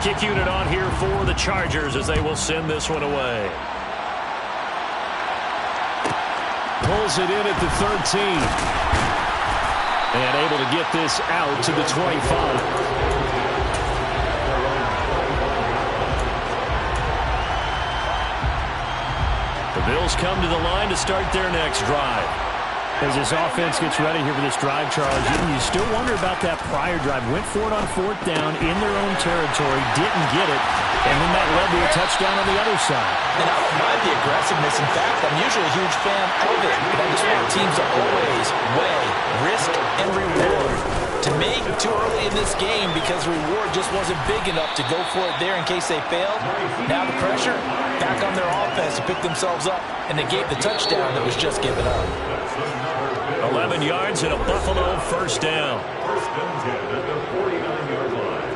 kick unit on here for the Chargers as they will send this one away. Pulls it in at the 13. And able to get this out to the 25. The Bills come to the line to start their next drive. As this offense gets ready here for this drive, Charles, you still wonder about that prior drive. Went for it on 4th down in their own territory, didn't get it, and then that led to a touchdown on the other side. And I don't mind the aggressiveness. In fact, I'm usually a huge fan of it. But I just want teams to always weigh risk and reward. To me, too early in this game because reward just wasn't big enough to go for it there in case they failed. Now the pressure back on their offense to pick themselves up and negate the touchdown that was just given up. 11 yards and a Buffalo first down. First and 10 at the 49-yard line.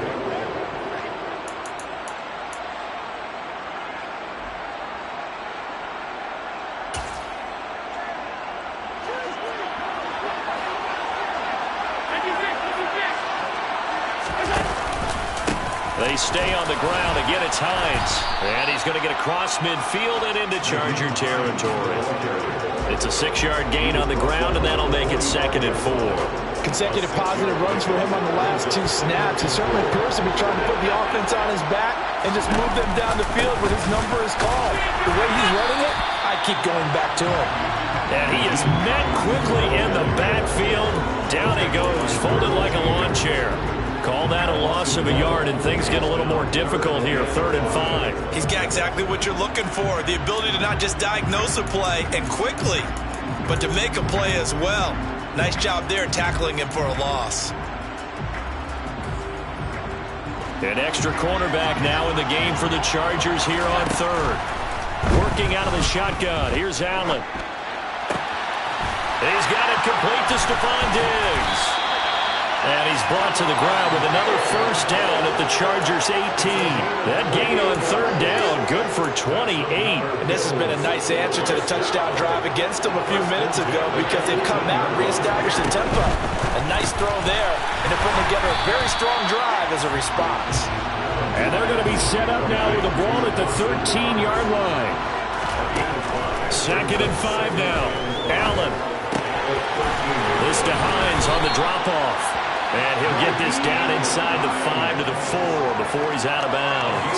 They stay on the ground. Again, it's Hines. And he's going to get across midfield and into Charger territory. It's a 6-yard gain on the ground, and that'll make it 2nd and 4. Consecutive positive runs for him on the last 2 snaps. He certainly appears to be trying to put the offense on his back and just move them down the field when his number is called. The way he's running it, I keep going back to him. And he is met quickly in the backfield. Down he goes, folded like a lawn chair. Call that a loss of a yard, and things get a little more difficult here, 3rd and 5. He's got exactly what you're looking for, the ability to not just diagnose a play and quickly, but to make a play as well. Nice job there tackling him for a loss. An extra cornerback now in the game for the Chargers here on 3rd. Working out of the shotgun. Here's Allen. He's got it complete to Stephon Diggs. And he's brought to the ground with another first down at the Chargers' 18. That gain on 3rd down, good for 28. And this has been a nice answer to the touchdown drive against them a few minutes ago because they've come out and reestablished the tempo. A nice throw there, and they're putting together a very strong drive as a response. And they're going to be set up now with the ball at the 13-yard line. 2nd and 5 now. Allen. This to Hines on the drop-off. And he'll get this down inside the 5 to the 4 before he's out of bounds.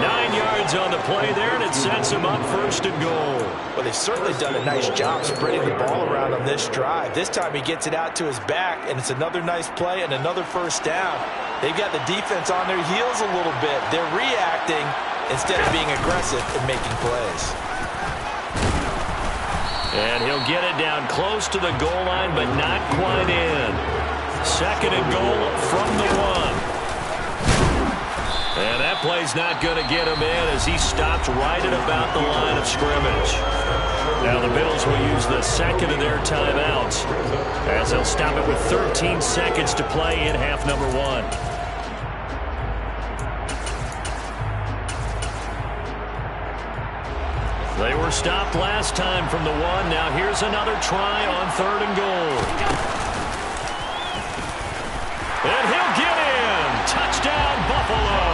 9 yards on the play there, and it sets him up 1st and goal. Well, they've certainly done a nice job spreading the ball around on this drive. This time he gets it out to his back, and it's another nice play and another first down. They've got the defense on their heels a little bit. They're reacting instead of being aggressive and making plays. And he'll get it down close to the goal line, but not quite in. 2nd and goal from the 1. And that play's not going to get him in as he stopped right at about the line of scrimmage. Now the Bills will use the 2nd of their timeouts as they'll stop it with 13 seconds to play in half number 1. They were stopped last time from the 1. Now here's another try on 3rd and goal. And he'll get in. Touchdown, Buffalo.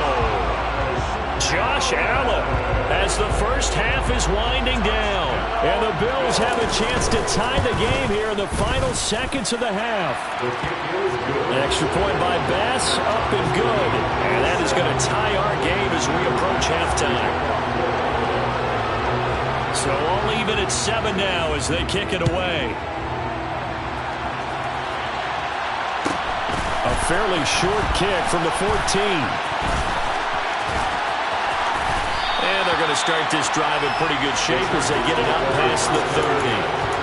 Josh Allen as the first half is winding down. And the Bills have a chance to tie the game here in the final seconds of the half. An extra point by Bass, up and good. And that is going to tie our game as we approach halftime. So all even at 7 now as they kick it away. A fairly short kick from the 14. And they're going to start this drive in pretty good shape as they get it out past the 30.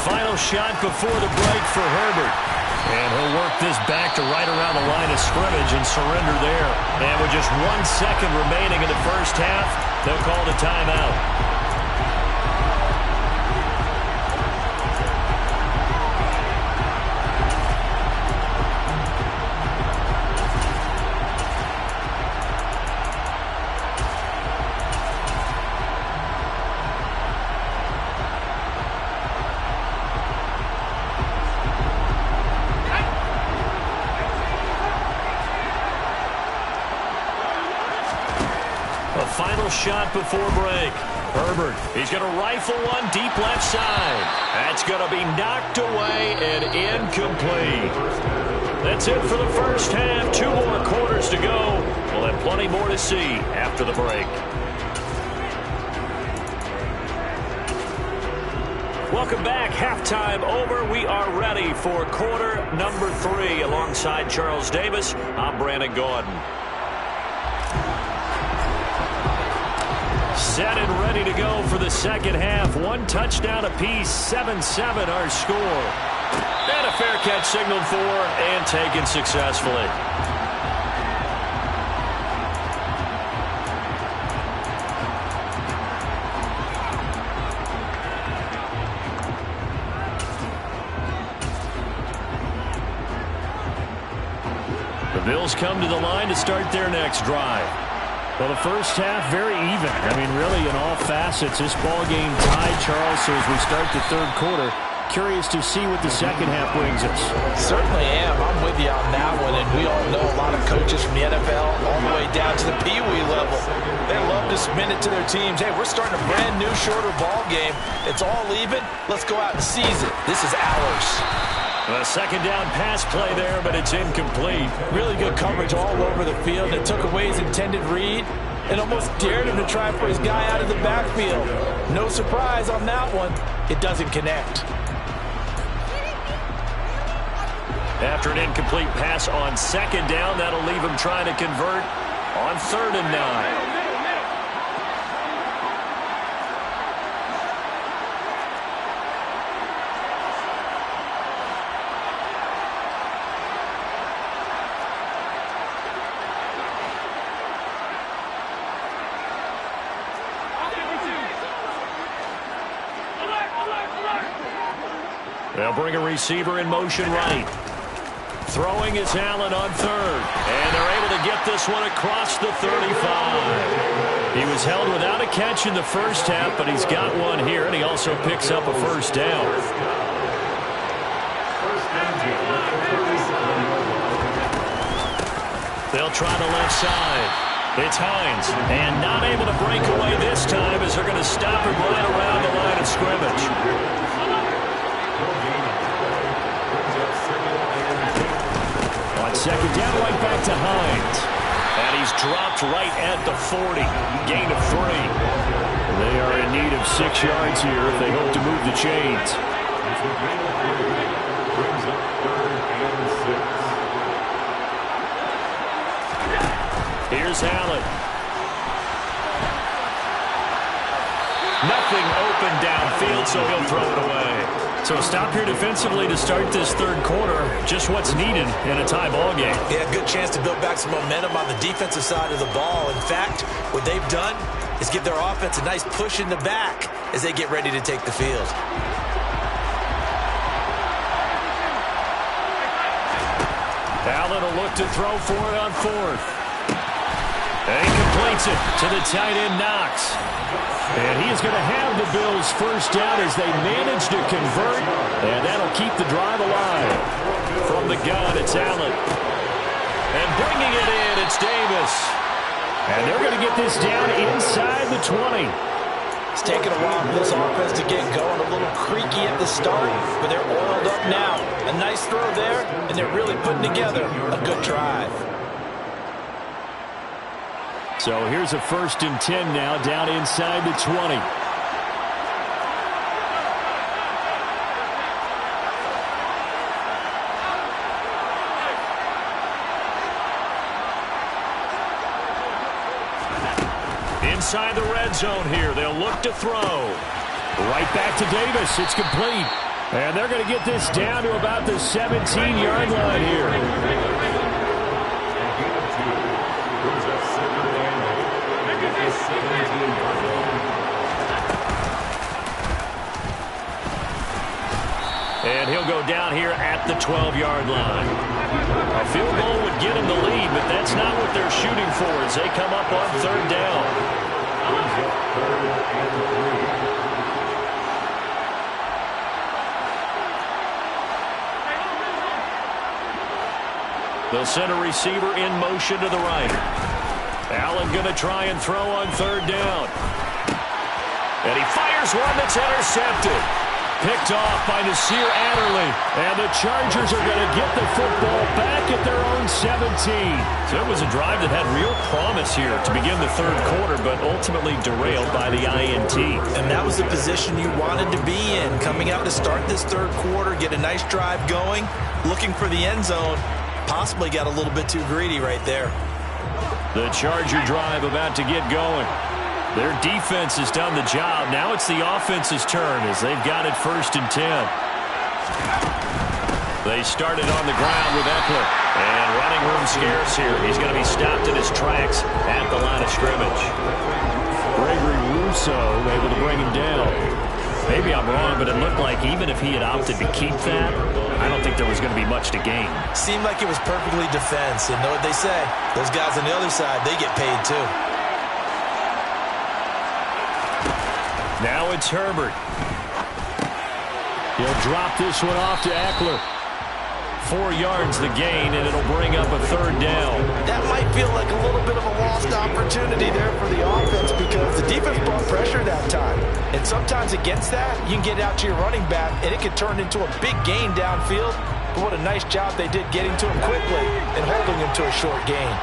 Final shot before the break for Herbert. And he'll work this back to right around the line of scrimmage and surrender there. And with just 1 second remaining in the first half, they'll call the timeout. shot before break. Herbert, he's going to rifle one deep left side. That's going to be knocked away and incomplete. That's it for the first half. 2 more quarters to go. We'll have plenty more to see after the break. Welcome back. Halftime over. We are ready for quarter number 3. Alongside Charles Davis, I'm Brandon Gaudin. Set and ready to go for the second half. 1 touchdown apiece, 7-7 our score. And a fair catch signaled for and taken successfully. The Bills come to the line to start their next drive. Well, the first half, very even. I mean, really, in all facets, this ball game tied, Charles. So as we start the third quarter, curious to see what the second half brings us. Certainly am. I'm with you on that one. And we all know a lot of coaches from the NFL all the way down to the Pee-wee level. They love to submit it to their teams. Hey, we're starting a brand new, shorter ball game. It's all even. Let's go out and seize it. This is ours. A second down pass play there, but it's incomplete. Really good coverage all over the field. It took away his intended read and almost dared him to try for his guy out of the backfield. No surprise on that one. It doesn't connect. After an incomplete pass on second down, that'll leave him trying to convert on 3rd and 9. They'll bring a receiver in motion right. Throwing is Allen on 3rd. And they're able to get this one across the 35. He was held without a catch in the first half, but he's got one here, and he also picks up a first down. They'll try the left side. It's Hines, and not able to break away this time as they're going to stop him right around the line of scrimmage. On second down, right back to Hines. And he's dropped right at the 40. Gain of 3. They are in need of 6 yards here if they hope to move the chains. Here's Allen. Nothing open downfield, so he'll throw it away. So stop here defensively to start this third quarter. Just what's needed in a tie ball game. Yeah, good chance to build back some momentum on the defensive side of the ball. In fact, what they've done is give their offense a nice push in the back as they get ready to take the field. Allen will look to throw for it on 4th. And he completes it to the tight end, Knox. And he is going to have the Bills first down as they manage to convert. And that'll keep the drive alive. From the gun, it's Allen. And bringing it in, it's Davis. And they're going to get this down inside the 20. It's taken a while for this offense to get going. A little creaky at the start, but they're oiled up now. A nice throw there, and they're really putting together a good drive. So here's a 1st and 10 now, down inside the 20. Inside the red zone here, they'll look to throw. Right back to Davis, it's complete. And they're going to get this down to about the 17-yard line here. And he'll go down here at the 12-yard line. A field goal would get him the lead, but that's not what they're shooting for as they come up on 3rd down. They'll send a receiver in motion to the right. Allen going to try and throw on third down. And he fires one that's intercepted. Picked off by Nasir Adderley. And the Chargers are going to get the football back at their own 17. So it was a drive that had real promise here to begin the third quarter, but ultimately derailed by the INT. And that was the position you wanted to be in. Coming out to start this third quarter, get a nice drive going, looking for the end zone. Possibly got a little bit too greedy right there. The Charger drive about to get going. Their defense has done the job. Now it's the offense's turn as they've got it 1st and 10. They started on the ground with Eckler. And running room scarce here. He's going to be stopped in his tracks at the line of scrimmage. Gregory Rousseau able to bring him down. Maybe I'm wrong, but it looked like even if he had opted to keep that, I don't think there was going to be much to gain. Seemed like it was perfectly defense. And know what they say? Those guys on the other side, they get paid too. Now it's Herbert. He'll drop this one off to Eckler. 4 yards the gain, and it'll bring up a third down. That might feel like a little bit of a lost opportunity there for the offense because the defense brought pressure that time. And sometimes against that, you can get out to your running back, and it can turn into a big gain downfield. But what a nice job they did getting to him quickly and holding him to a short gain.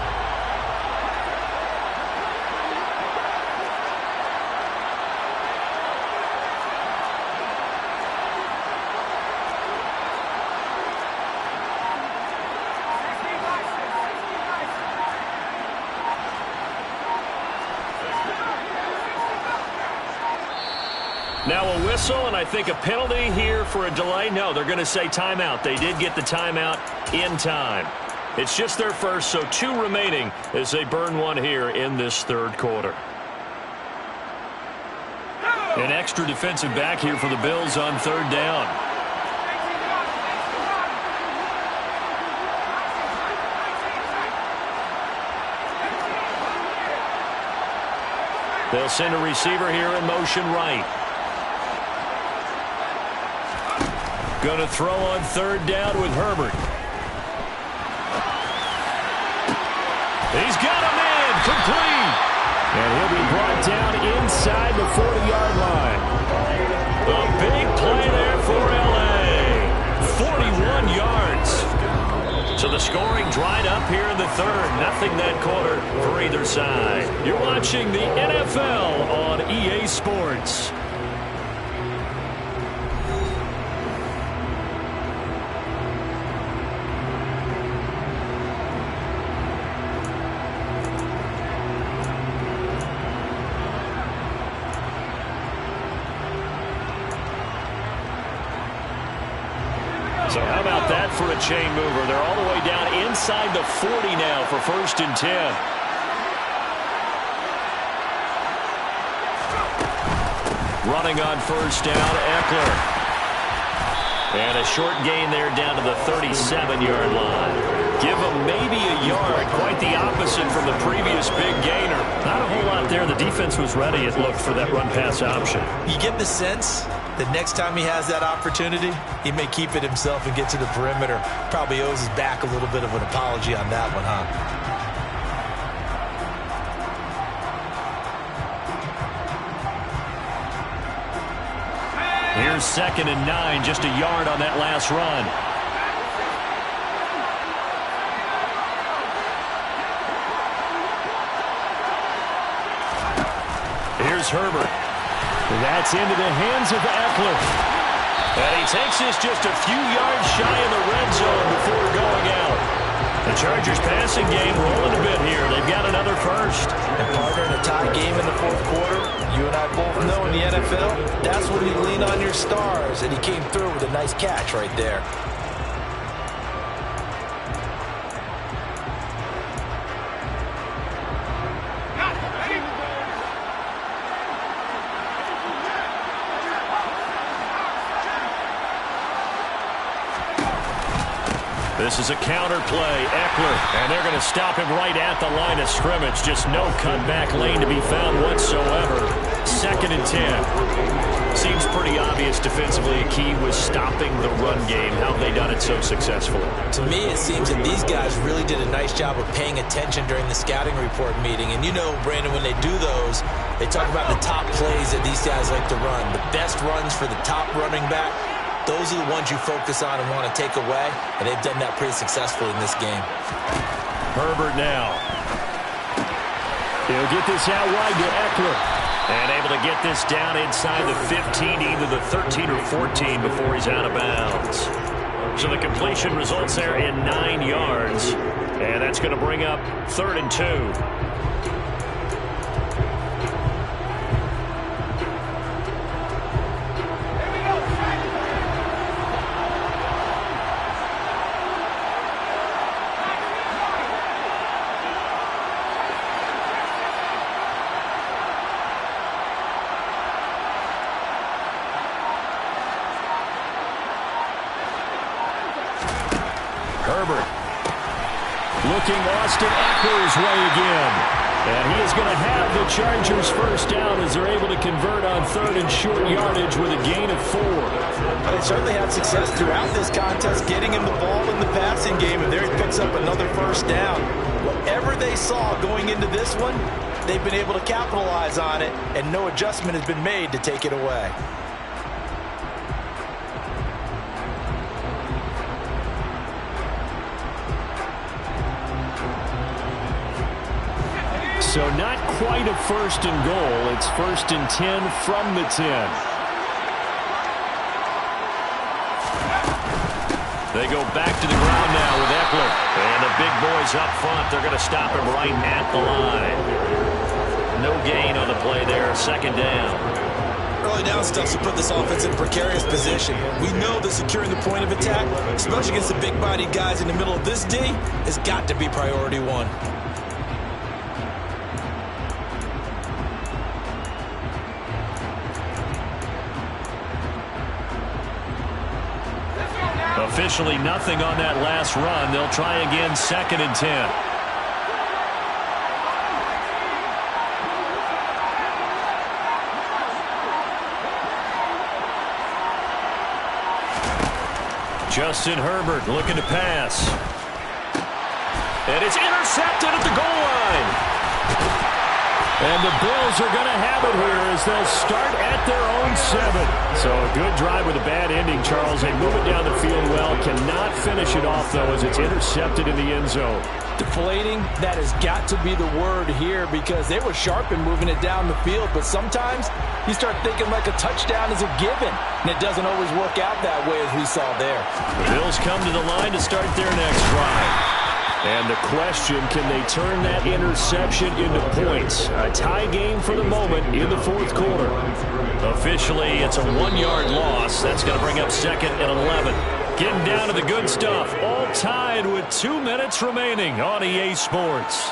Now a whistle, and I think a penalty here for a delay. No, they're going to say timeout. They did get the timeout in time. It's just their first, so 2 remaining as they burn one here in this third quarter. An extra defensive back here for the Bills on third down. They'll send a receiver here in motion right. Going to throw on third down with Herbert. He's got him in, complete. And he'll be brought down inside the 40-yard line. A big play there for L.A. 41 yards. So the scoring dried up here in the third. Nothing that quarter for either side. You're watching the NFL on EA Sports. So how about that for a chain mover? They're all the way down inside the 40 now for 1st and 10. Running on first down, Eckler. And a short gain there down to the 37-yard line. Give them maybe a yard. Quite the opposite from the previous big gainer. Not a whole lot there. The defense was ready, it looked, for that run-pass option. You get the sense that next time he has that opportunity, he may keep it himself and get to the perimeter. Probably owes his back a little bit of an apology on that one, huh? Here's 2nd and 9, just a yard on that last run. Here's Herbert. That's into the hands of Eckler. And he takes this just a few yards shy of the red zone before going out. The Chargers passing game rolling a bit here. They've got another first. And partner, in a tie game in the fourth quarter, you and I both know in the NFL, that's when you lean on your stars. And he came through with a nice catch right there. This is a counter play. Eckler, and they're going to stop him right at the line of scrimmage. Just no cutback lane to be found whatsoever. 2nd second and 10. Seems pretty obvious defensively a key was stopping the run game. How have they done it so successfully? To me, it seems that these guys really did a nice job of paying attention during the scouting report meeting. And you know, Brandon, when they do those, they talk about the top plays that these guys like to run. The best runs for the top running back, those are the ones you focus on and want to take away. And they've done that pretty successfully in this game. Herbert now. He'll get this out wide to Eckler. And able to get this down inside the 15, either the 13 or 14 before he's out of bounds. So the completion results there in 9 yards. And that's going to bring up 3rd and 2. Herbert looking Austin Eckler's way again. And he is going to have the Chargers first down as they're able to convert on 3rd and short yardage with a gain of 4. They certainly had success throughout this contest, getting him the ball in the passing game, and there he picks up another first down. Whatever they saw going into this one, they've been able to capitalize on it, and no adjustment has been made to take it away. So not quite a 1st and goal. It's 1st and 10 from the 10. They go back to the ground now with Eckler. And the big boys up front. They're going to stop him right at the line. No gain on the play there. 2nd down. Early down stuff to put this offense in a precarious position. We know that securing the point of attack, especially against the big-bodied guys in the middle of this D, has got to be priority 1. Officially nothing on that last run. They'll try again, 2nd and 10. Justin Herbert looking to pass. And it's intercepted at the goal line. And the Bills are going to have it here as they'll start at their own 7. So a good drive with a bad ending, Charles. They move it down the field well. Cannot finish it off, though, as it's intercepted in the end zone. Deflating, that has got to be the word here because they were sharp in moving it down the field. But sometimes you start thinking like a touchdown is a given. And it doesn't always work out that way as we saw there. The Bills come to the line to start their next drive. And the question, can they turn that interception into points? A tie game for the moment in the 4th quarter. Officially, it's a 1-yard loss. That's going to bring up 2nd and 11. Getting down to the good stuff. All tied with 2 minutes remaining on EA Sports.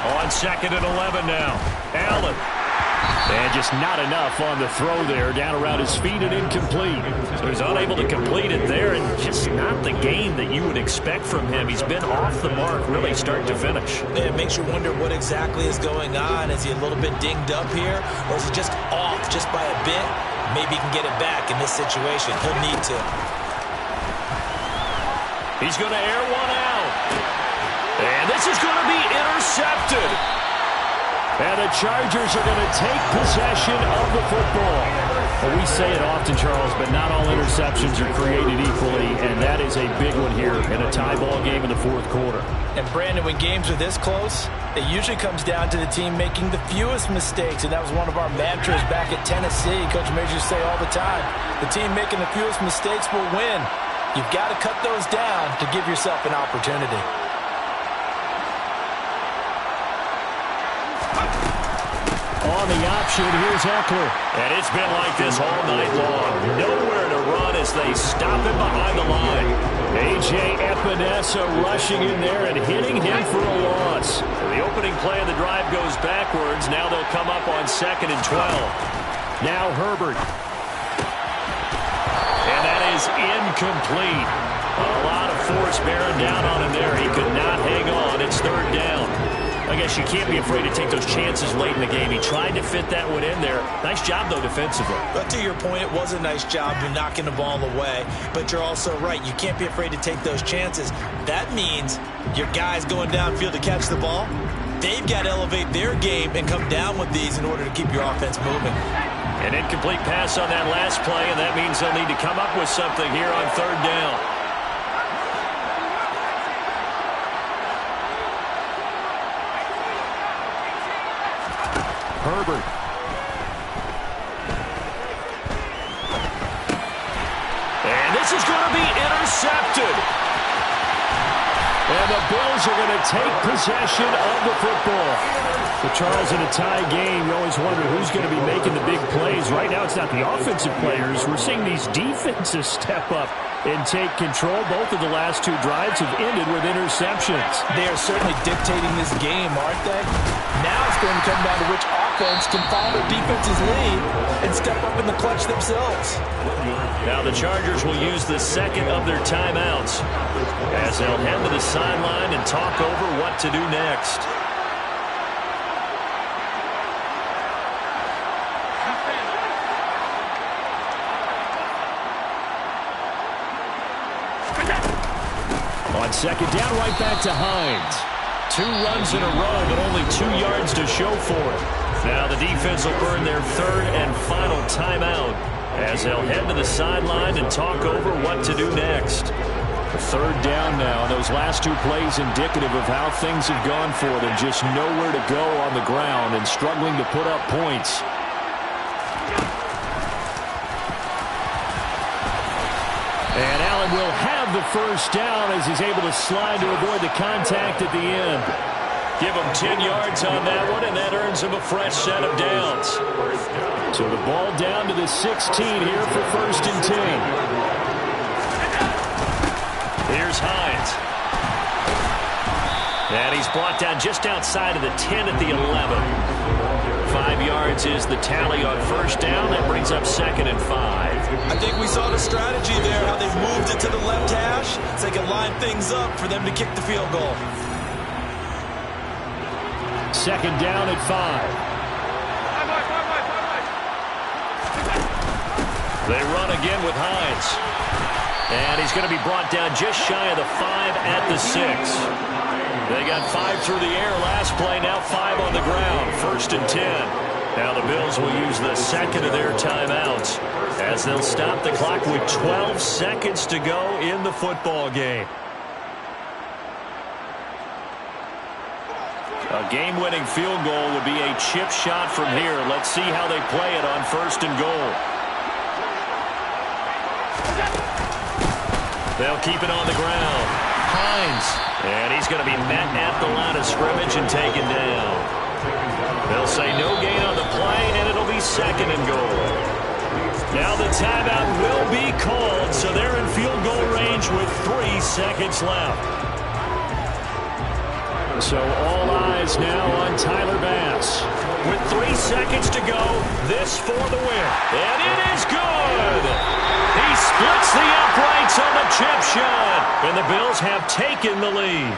On 2nd and 11 now. Allen. And just not enough on the throw there. Down around his feet and incomplete. So he's unable to complete it there, and just not the game that you would expect from him. He's been off the mark really start to finish. It makes you wonder what exactly is going on. Is he a little bit dinged up here, or is he just off just by a bit? Maybe he can get it back in this situation. He'll need to. He's going to air one out. And this is going to be intercepted. And the Chargers are going to take possession of the football. Well, we say it often, Charles, but not all interceptions are created equally, and that is a big one here in a tie ball game in the 4th quarter. And, Brandon, when games are this close, it usually comes down to the team making the fewest mistakes, and that was one of our mantras back at Tennessee. Coach Majors say all the time, the team making the fewest mistakes will win. You've got to cut those down to give yourself an opportunity. On the option, here's Eckler. And it's been like this all night long. Nowhere to run as they stop him behind the line. A.J. Epinesa rushing in there and hitting him for a loss. The opening play of the drive goes backwards. Now they'll come up on 2nd and 12. Now Herbert. And that is incomplete. A lot of force bearing down on him there. He could not hang on. It's third down. I guess you can't be afraid to take those chances late in the game. He tried to fit that one in there. Nice job, though, defensively. But to your point, it was a nice job of knocking the ball away. But you're also right. You can't be afraid to take those chances. That means your guys going downfield to catch the ball, they've got to elevate their game and come down with these in order to keep your offense moving. An incomplete pass on that last play, and that means they'll need to come up with something here on third down. Herbert. And this is going to be intercepted. And the Bills are going to take possession of the football. Well, Charles, in a tie game, you always wonder who's going to be making the big plays. Right now, it's not the offensive players. We're seeing these defenses step up and take control. Both of the last two drives have ended with interceptions. They are certainly dictating this game, aren't they? Now it's going to come down to which offense can follow their defense's lead and step up in the clutch themselves. Now the Chargers will use the second of their timeouts as they'll head to the sideline and talk over what to do next. On second down, right back to Hines. 2 runs in a row, but only 2 yards to show for it. Now the defense will burn their third and final timeout as they'll head to the sideline and talk over what to do next. Third down now. Those last 2 plays indicative of how things have gone for them. Just nowhere to go on the ground and struggling to put up points. And Allen will have the first down as he's able to slide to avoid the contact at the end. Give him 10 yards on that one, and that earns him a fresh set of downs. So the ball down to the 16 here for first and 10. Here's Hines. And he's brought down just outside of the 10 at the 11. 5 yards is the tally on first down. That brings up second and 5. I think we saw the strategy there, how they've moved it to the left hash so they can line things up for them to kick the field goal. Second down at 5. They run again with Hines. And he's going to be brought down just shy of the 5 at the 6. They got 5 through the air last play, now 5 on the ground. First and 10. Now the Bills will use the second of their timeouts as they'll stop the clock with 12 seconds to go in the football game. A game-winning field goal would be a chip shot from here. Let's see how they play it on first and goal. They'll keep it on the ground. Hines. And he's going to be met at the line of scrimmage and taken down. They'll say no gain on the play, and it'll be second and goal. Now the timeout will be called, so they're in field goal range with 3 seconds left. So all eyes now on Tyler Bass. With 3 seconds to go, this for the win. And it is good! He splits the uprights on the chip shot, and the Bills have taken the lead.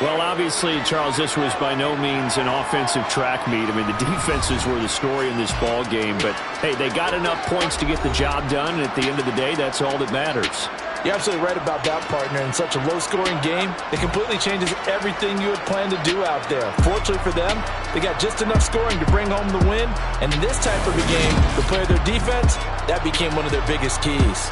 Well, obviously, Charles, this was by no means an offensive track meet. I mean, the defenses were the story in this ball game, but, hey, they got enough points to get the job done, and at the end of the day, that's all that matters. You're absolutely right about that, partner. In such a low-scoring game, it completely changes everything you had planned to do out there. Fortunately for them, they got just enough scoring to bring home the win, and in this type of a game, to play their defense, that became one of their biggest keys.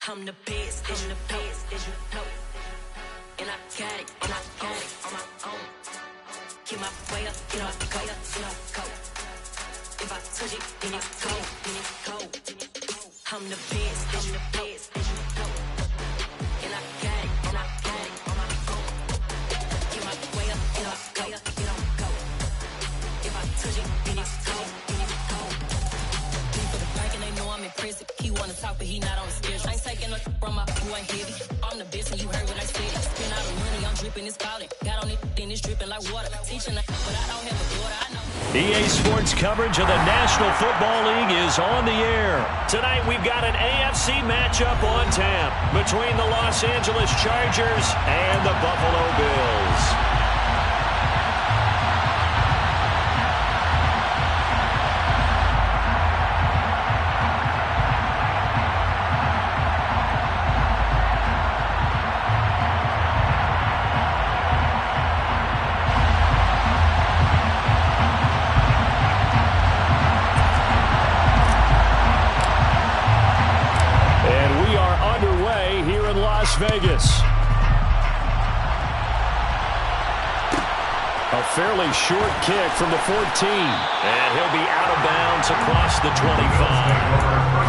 I'm the best, and you know. And I got it, and I own it on my own. Keep my way up, get off the go, go. If I touch it, then it's go. I'm the best, and you know. And I got it, on my own. Keep my way up, get off the go. He wanna talk, but he not on the schedule. I ain't taking no from my who ain't heavy. I'm the best, and you heard what I said. Spend all the money, I'm dripping, it's falling. Got on it, then it's dripping like water. Teaching, but I don't have a daughter, I know. EA Sports coverage of the National Football League is on the air. Tonight, we've got an AFC matchup on tap between the Los Angeles Chargers and the Buffalo Bills. Las Vegas. A fairly short kick from the 14. And he'll be out of bounds across the 25.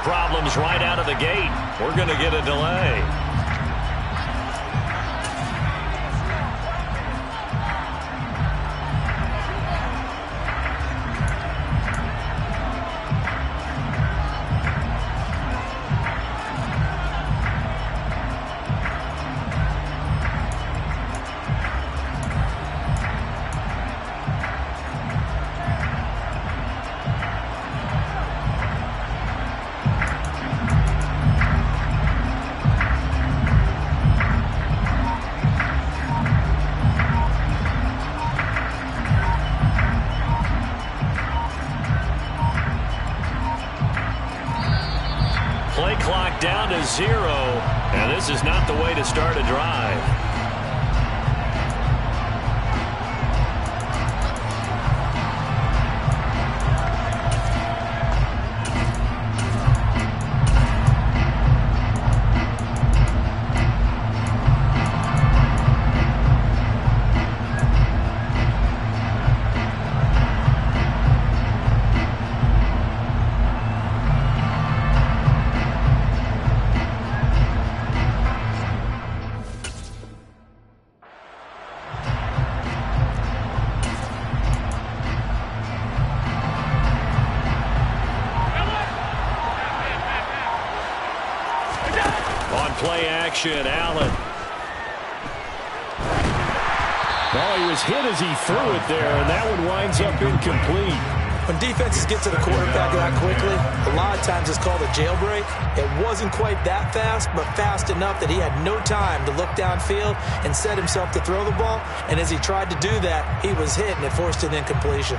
Problems right out of the gate. We're going to get a delay. Play clock down to 0, and this is not the way to start a drive. Play action, Allen. Well, he was hit as he threw it there, and that one winds up incomplete. When defenses get to the quarterback that quickly, a lot of times it's called a jailbreak. It wasn't quite that fast, but fast enough that he had no time to look downfield and set himself to throw the ball. And as he tried to do that, he was hit, and it forced an incompletion.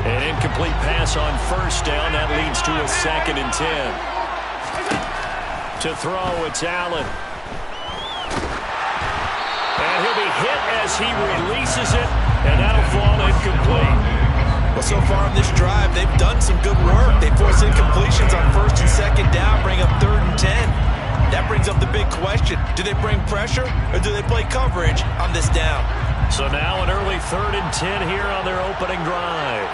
An incomplete pass on first down. That leads to a 2nd and 10. To throw, it's Allen. And he'll be hit as he releases it, and that'll fall incomplete. Well, so far on this drive, they've done some good work. They force incompletions on 1st and 2nd down, bring up 3rd and 10. That brings up the big question. Do they bring pressure, or do they play coverage on this down? So now an early 3rd and 10 here on their opening drive.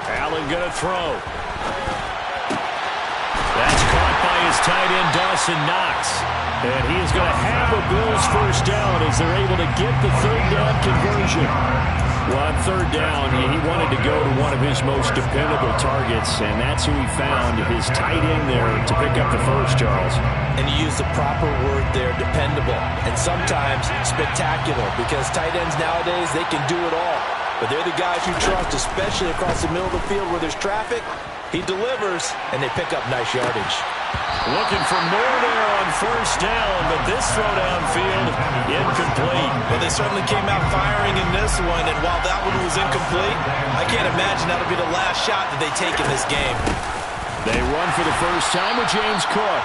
Allen going to throw. That's caught by his tight end, Dawson Knox. And he is going to have a Bills first down as they're able to get the 3rd down conversion. Well, on 3rd down, he wanted to go to one of his most dependable targets, and that's who he found, his tight end there, to pick up the first, Charles. And you use the proper word there, dependable, and sometimes spectacular, because tight ends nowadays, they can do it all. but they're the guys you trust, especially across the middle of the field where there's traffic. He delivers, and they pick up nice yardage. Looking for more there on first down, but this throw downfield, incomplete. Well, they certainly came out firing in this one, and while that one was incomplete, I can't imagine that'll be the last shot that they take in this game. They run for the first time with James Cook.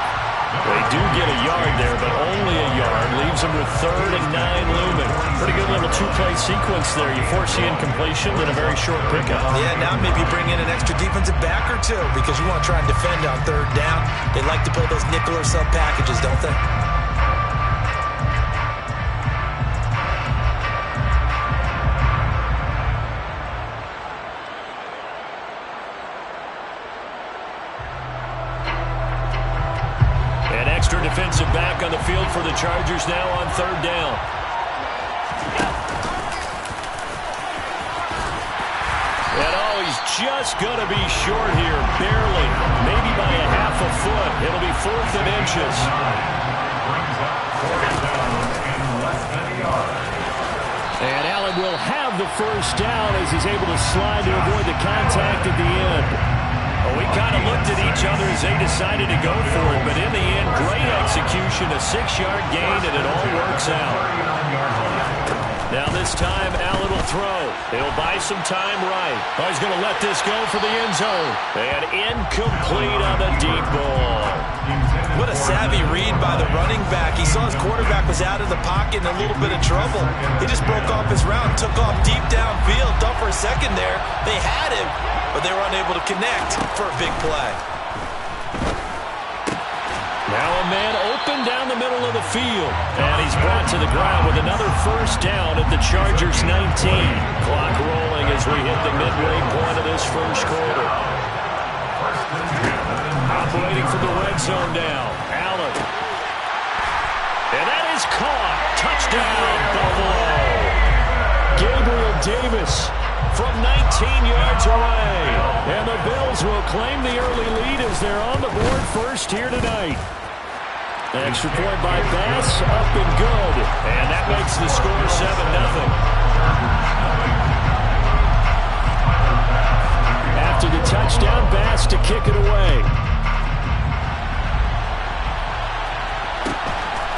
They do get a yard there, but only a yard. Leaves them with 3rd and 9 looming. Pretty good little two-play sequence there. You force the incompletion and a very short pickup. Yeah, now maybe bring in an extra defensive back or two because you want to try and defend on 3rd down. They like to play those nickel or sub packages, don't they? Defensive back on the field for the Chargers now on 3rd down. And he's just going to be short here, barely, maybe by a half a foot. It'll be 4th and inches. And Allen will have the first down as he's able to slide to avoid the contact at the end. Well, we kind of looked at each other as they decided to go for it, but in the end, great execution, a 6-yard gain, and it all works out. Now this time, Allen will throw. He'll buy some time right. Oh, he's going to let this go for the end zone. And incomplete on the deep ball. What a savvy read by the running back. He saw his quarterback was out of the pocket in a little bit of trouble. He just broke off his route, took off deep downfield, thought for a second there. They had him, but they were unable to connect for a big play. Now a man open down the middle of the field. And he's brought to the ground with another first down at the Chargers 19. Clock rolling as we hit the midway point of this first quarter. Operating from the red zone now. Allen. And that is caught. Touchdown, Buffalo. Gabriel Davis from 19 yards away. And the Bills will claim the early lead as they're on the board first here tonight. Extra point by Bass, up and good. And that makes the score 7-0. After the touchdown, Bass to kick it away.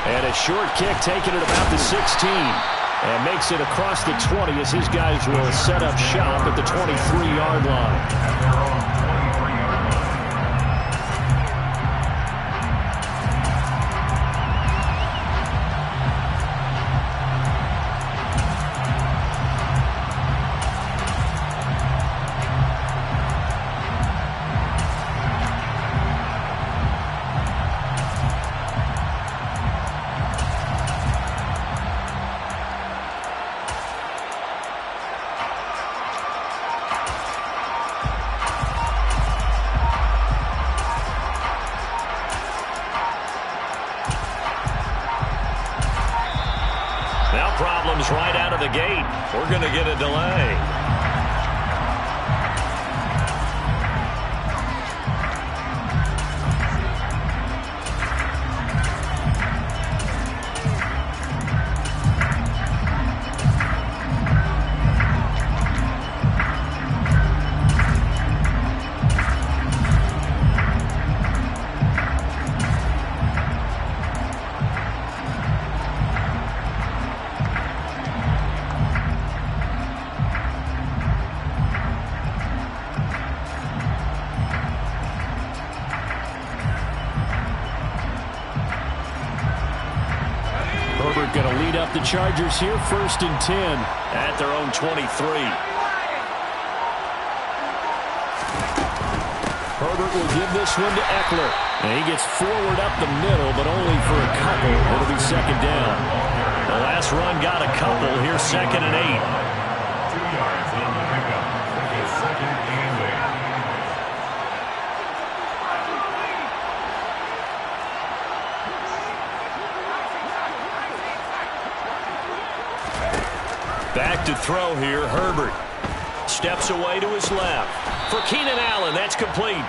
And a short kick taken at about the 16. And makes it across the 20 as his guys will set up shop at the 23-yard line. Problems right out of the gate. We're going to get a delay. Herbert going to lead up the Chargers here, 1st and 10 at their own 23. Herbert will give this one to Eckler. And he gets forward up the middle, but only for a couple. It'll be 2nd down. The last run got a couple. Here's 2nd and 8. 2 yards on the pickup. It's 2nd and 8. Back to throw here, Herbert. Steps away to his left. For Keenan Allen, that's complete.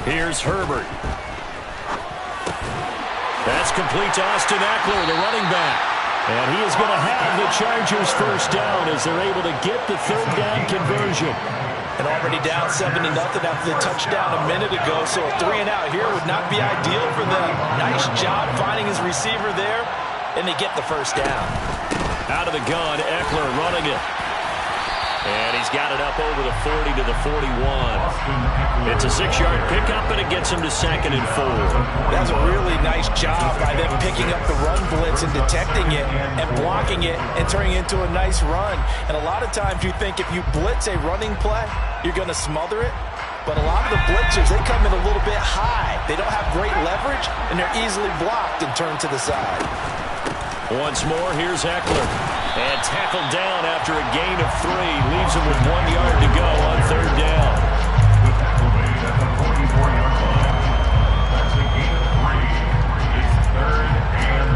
Here's Herbert. That's complete to Austin Eckler, the running back. And he is going to have the Chargers first down as they're able to get the third down conversion. And already down 7-0 after the touchdown a minute ago, so a 3-and-out here would not be ideal for them. Nice job finding his receiver there, and they get the first down. Out of the gun, Eckler running it. And he's got it up over the 40 to the 41. It's a 6-yard pickup, and it gets him to 2nd and 4. That's a really nice job by them picking up the run blitz and detecting it and blocking it and turning it into a nice run. And a lot of times you think if you blitz a running play, you're going to smother it. But a lot of the blitzers, they come in a little bit high. They don't have great leverage, and they're easily blocked and turned to the side. Once more, here's Eckler. And tackled down after a gain of 3. Leaves him with 1 yard to go on third down. The tackle made at the 44-yard line. That's a gain of 3. It's 3rd and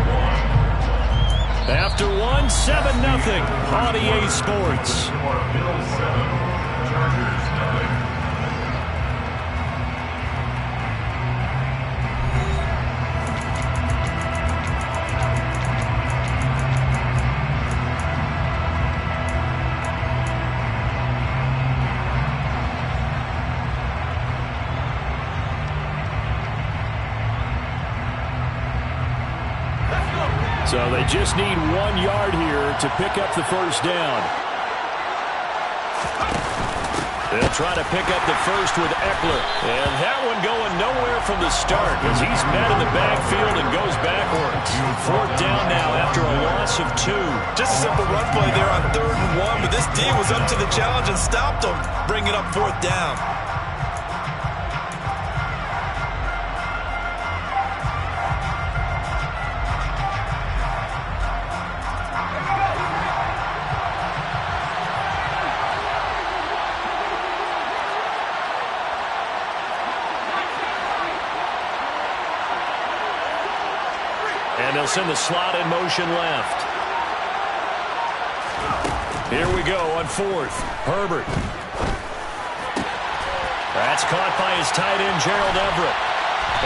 1. After 1, 7-0 on EA Sports. Bills 7, Chargers 9. So they just need 1 yard here to pick up the first down. They'll try to pick up the first with Eckler. And that one going nowhere from the start as he's met in the backfield and goes backwards. 4th down now after a loss of 2. Just a simple run play there on 3rd and 1, but this D was up to the challenge and stopped him, bringing up 4th down. And they'll send the slot in motion left. Here we go on 4th. Herbert. That's caught by his tight end, Gerald Everett.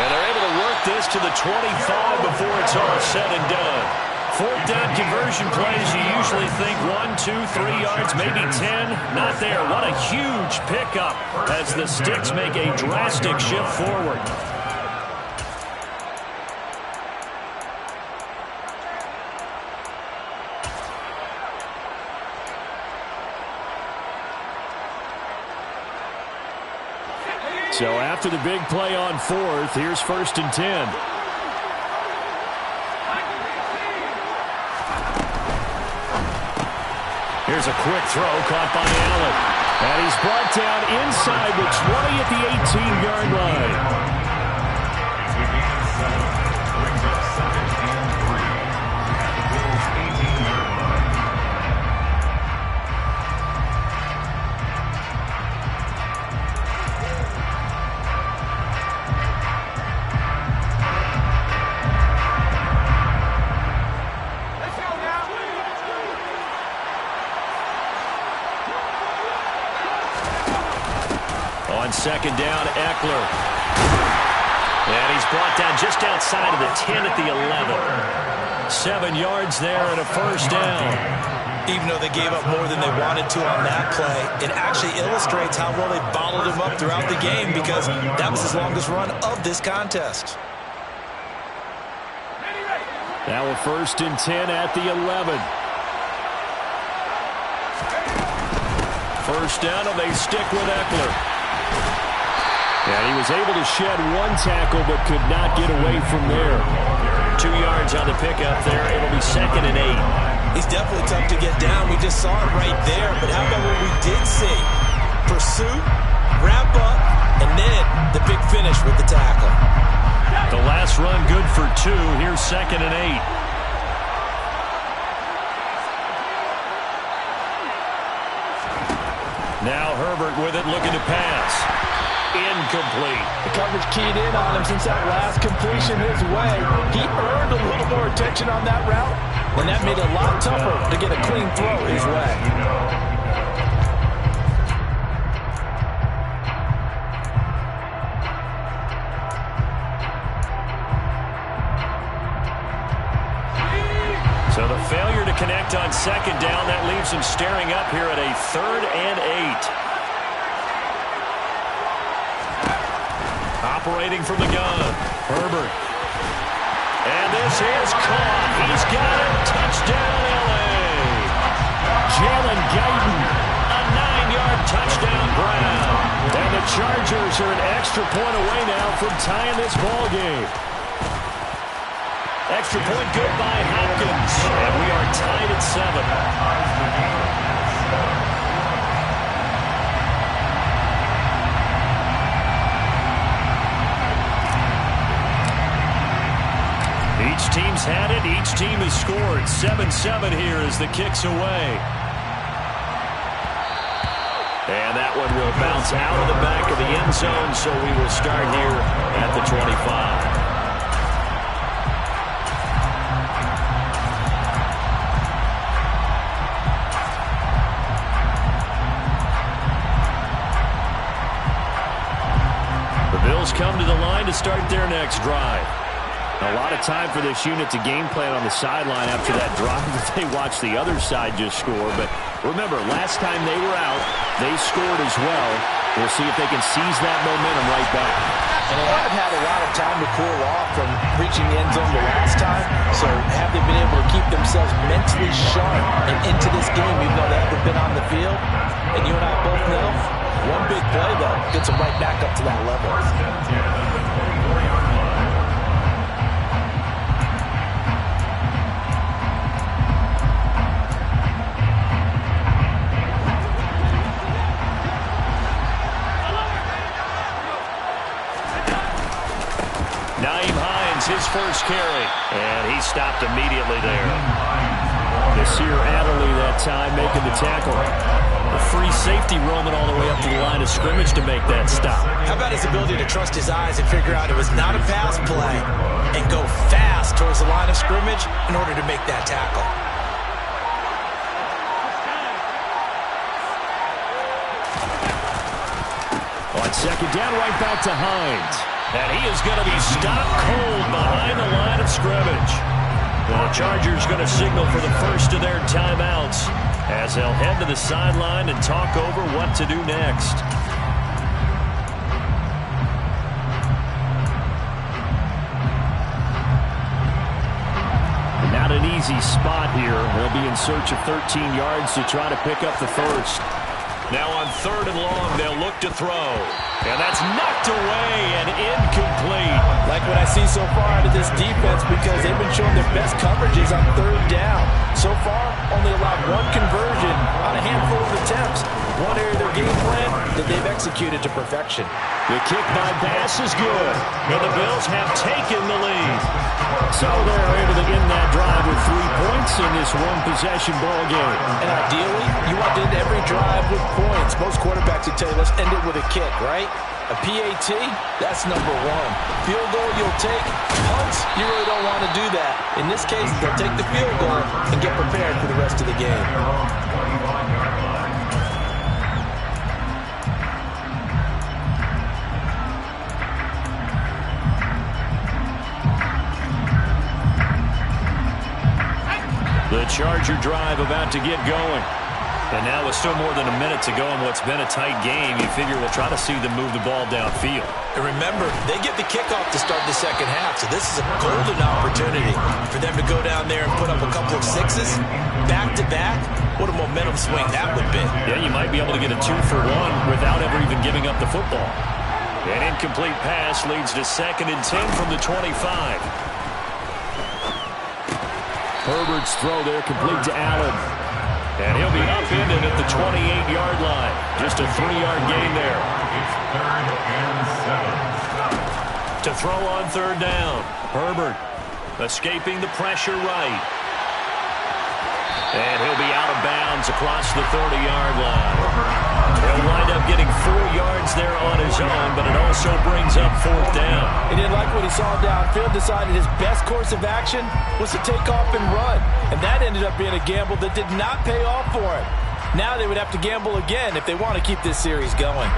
And they're able to work this to the 25 before it's all said and done. 4th down conversion plays, you usually think 1, 2, 3 yards, maybe 10. Not there. What a huge pickup as the Sticks make a drastic shift forward. So after the big play on 4th, here's 1st and 10. Here's a quick throw caught by Allen. And he's brought down inside the 20 at the 18-yard line. It's a gain of 7. Brings up 2nd and 3. At the Bills' 18-yard line. On 2nd down, Eckler. And he's brought down just outside of the 10 at the 11. 7 yards there and a first down. Even though they gave up more than they wanted to on that play, it actually illustrates how well they bottled him up throughout the game because that was his longest run of this contest. Now a 1st and 10 at the 11. First down, and they stick with Eckler. And he was able to shed 1 tackle but could not get away from there. 2 yards on the pickup there. It'll be 2nd and 8. He's definitely tough to get down. We just saw it right there. But how about what we did see? Pursuit, wrap up, and then the big finish with the tackle. The last run good for 2. Here's 2nd and 8. Now Herbert with it, looking to pass. Incomplete. The coverage keyed in on him since that last completion his way. He earned a little more attention on that route, and that made it a lot tougher to get a clean throw his way. So the failure to connect on second down, that leaves him staring up here at a 3rd and 8. Operating from the gun, Herbert. And this is caught. He's got it. Touchdown, L.A. Jalen Guyton, a 9-yard touchdown grab. And the Chargers are an extra point away now from tying this ball game. Extra point good by Hopkins. And we are tied at 7. Each team's had it. Each team has scored. 7-7 here as the kick's away. And that one will bounce out of the back of the end zone, so we will start here at the 25. The Bills come to the line to start their next drive. A lot of time for this unit to game plan on the sideline after that drive that they watched the other side just score. But remember, last time they were out, they scored as well. We'll see if they can seize that momentum right back. And they haven't had a lot of time to cool off from reaching the end zone the last time. So have they been able to keep themselves mentally sharp and into this game, even though they haven't been on the field? And you and I both know, one big play, though, gets them right back up to that level. His first carry, and he stopped immediately there. Nasir Adderley that time making the tackle. A free safety roaming all the way up to the line of scrimmage to make that stop. How about his ability to trust his eyes and figure out it was not a pass play and go fast towards the line of scrimmage in order to make that tackle? On second down, right back to Hines. And he is going to be stopped cold behind the line of scrimmage. The Chargers going to signal for the first of their timeouts as they'll head to the sideline and talk over what to do next. Not an easy spot here. They'll be in search of 13 yards to try to pick up the first. Now on 3rd and long, they'll look to throw. And that's knocked away and incomplete. Like what I see so far out of this defense, because they've been showing their best coverages on 3rd down. So far, only allowed one conversion on a handful of attempts. One area of their game plan that they've executed to perfection. The kick by Bass is good. And the Bills have taken the lead. So they're able to end that drive with 3 points in this one-possession ball game. And ideally, you want to end every drive with points. Most quarterbacks would tell you, let's end it with a kick, right? A PAT, that's number 1. Field goal, you'll take. Punts, you really don't want to do that. In this case, they'll take the field goal and get prepared for the rest of the game. The Charger drive about to get going. And now with still more than a minute to go in what's been a tight game, you figure we'll try to see them move the ball downfield. And remember, they get the kickoff to start the second half, so this is a golden opportunity for them to go down there and put up a couple of sixes back-to-back. What a momentum swing that would be. Yeah, you might be able to get a 2-for-1 without ever even giving up the football. An incomplete pass leads to 2nd and 10 from the 25. Herbert's throw there complete to Allen. And he'll be upended at the 28-yard line. Just a 3-yard gain there. It's 3rd and 7. To throw on 3rd down. Herbert escaping the pressure right. And he'll be out of bounds across the 30-yard line. He'll wind up getting 4 yards there on his own, but it also brings up 4th down. He didn't like what he saw downfield, decided his best course of action was to take off and run. And that ended up being a gamble that did not pay off for him. Now they would have to gamble again if they want to keep this series going.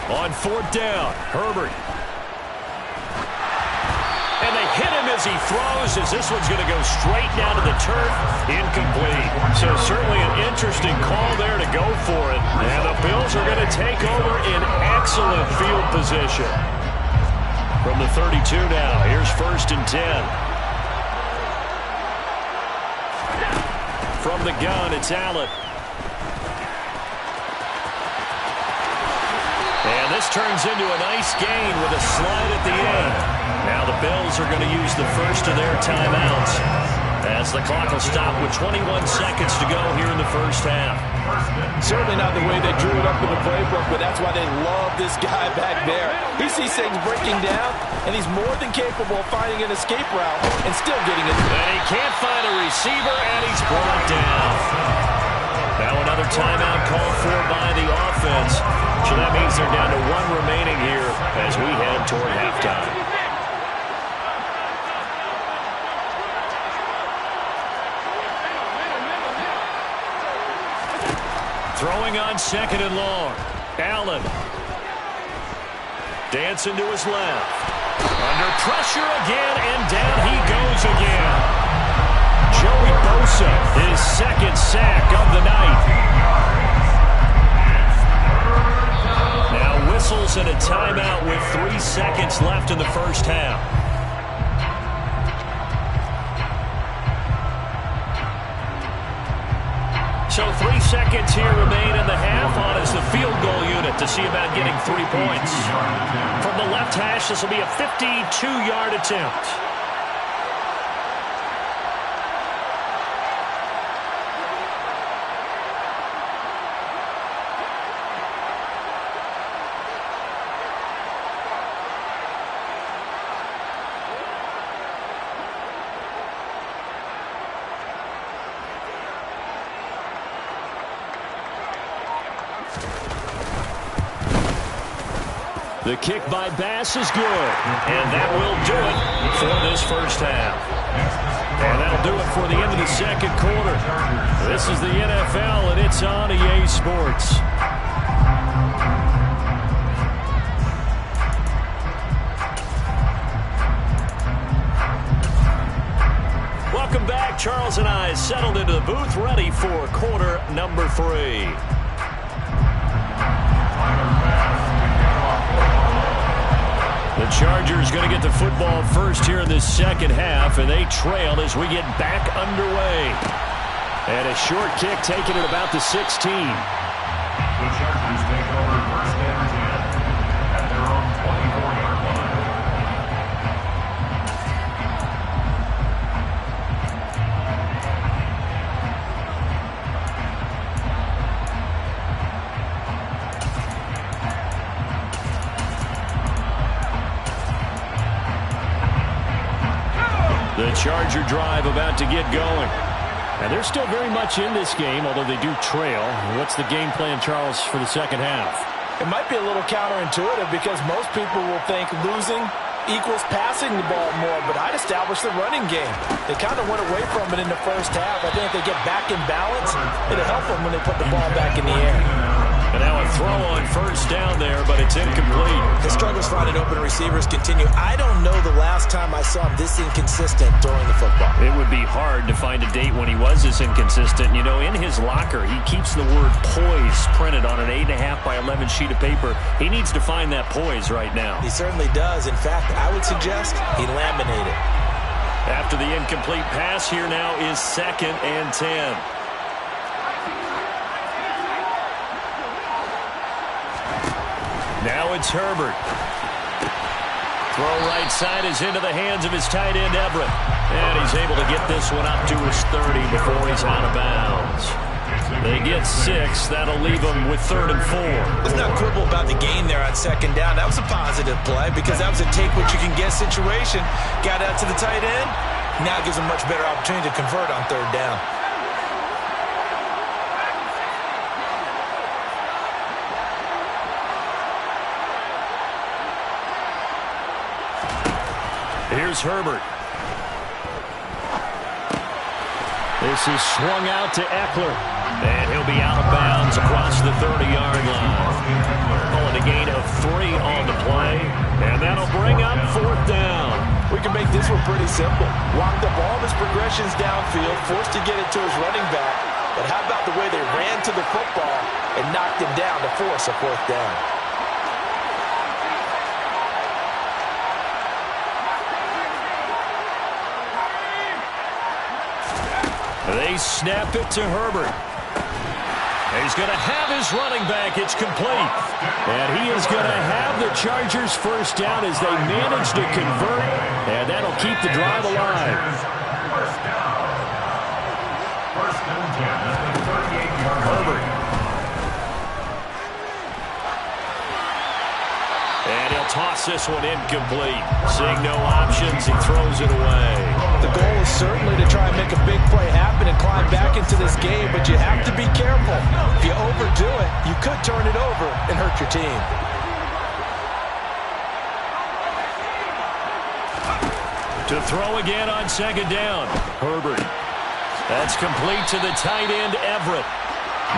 On fourth down, Herbert. And they hit him as he throws, as this one's going to go straight down to the turf. Incomplete. So certainly an interesting call there to go for it. And the Bills are going to take over in excellent field position. From the 32 now, here's 1st and 10. From the gun, it's Allen. And this turns into a nice gain with a slide at the end. Now the Bills are going to use the first of their timeouts as the clock will stop with 21 seconds to go here in the first half. Certainly not the way they drew it up in the playbook, but that's why they love this guy back there. He sees things breaking down, and he's more than capable of finding an escape route and still getting it. And he can't find a receiver, and he's brought down. Now another timeout called for by the offense. So that means they're down to 1 remaining here as we head toward halftime. Throwing on 2nd and long. Allen. Dancing to his left. Under pressure again, and down he goes again. Joey Bosa, his 2nd sack of the night. Now whistles and a timeout with 3 seconds left in the first half. So 3 seconds here remain in the half on as the field goal unit to see about getting 3 points. From the left hash, this will be a 52-yard attempt. The kick by Bass is good, and that will do it for this first half. And that'll do it for the end of the second quarter. This is the NFL, and it's on EA Sports. Welcome back. Charles and I settled into the booth, ready for quarter number 3. The Chargers going to get the football first here in this second half, and they trail as we get back underway. And a short kick taken at about the 16. The Chargers take over 1st and 10 at their own 24-yard line. The Charger drive about to get going. And they're still very much in this game, although they do trail. What's the game plan, Charles, for the second half? It might be a little counterintuitive because most people will think losing equals passing the ball more, but I'd establish the running game. They kind of went away from it in the first half. I think if they get back in balance, it'll help them when they put the ball back in the air. And now a throw on first down there, but it's incomplete. His struggles finding open receivers continue. I don't know the last time I saw him this inconsistent throwing the football. It would be hard to find a date when he was this inconsistent. You know, in his locker, he keeps the word poise printed on an 8.5 by 11 sheet of paper. He needs to find that poise right now. He certainly does. In fact, I would suggest he laminated. After the incomplete pass, here now is 2nd and 10. Now it's Herbert. Throw right side is into the hands of his tight end, Everett. And he's able to get this one up to his 30 before he's out of bounds. They get 6. That'll leave them with 3rd and 4. Let's not quibble about the gain there on 2nd down. That was a positive play because that was a take-what-you-can-get situation. Got out to the tight end. Now gives them much better opportunity to convert on 3rd down. Here's Herbert. This is swung out to Eckler. And he'll be out of bounds across the 30-yard line. Calling a gain of And that'll bring up 4th down. We can make this one pretty simple. Locked up all of his progressions downfield, forced to get it to his running back. But how about the way they ran to the football and knocked him down to force a 4th down? They snap it to Herbert. He's going to have his running back. It's complete. And he is going to have the Chargers 1st down as they manage to convert. And that'll keep the drive alive. First and 10 at the 38-yard line. Herbert. And he'll toss this one incomplete. Seeing no options, he throws it away. The goal is certainly to try and make a big play happen and climb back into this game, but you have to be careful. If you overdo it, you could turn it over and hurt your team. To throw again on 2nd down. Herbert. That's complete to the tight end, Everett.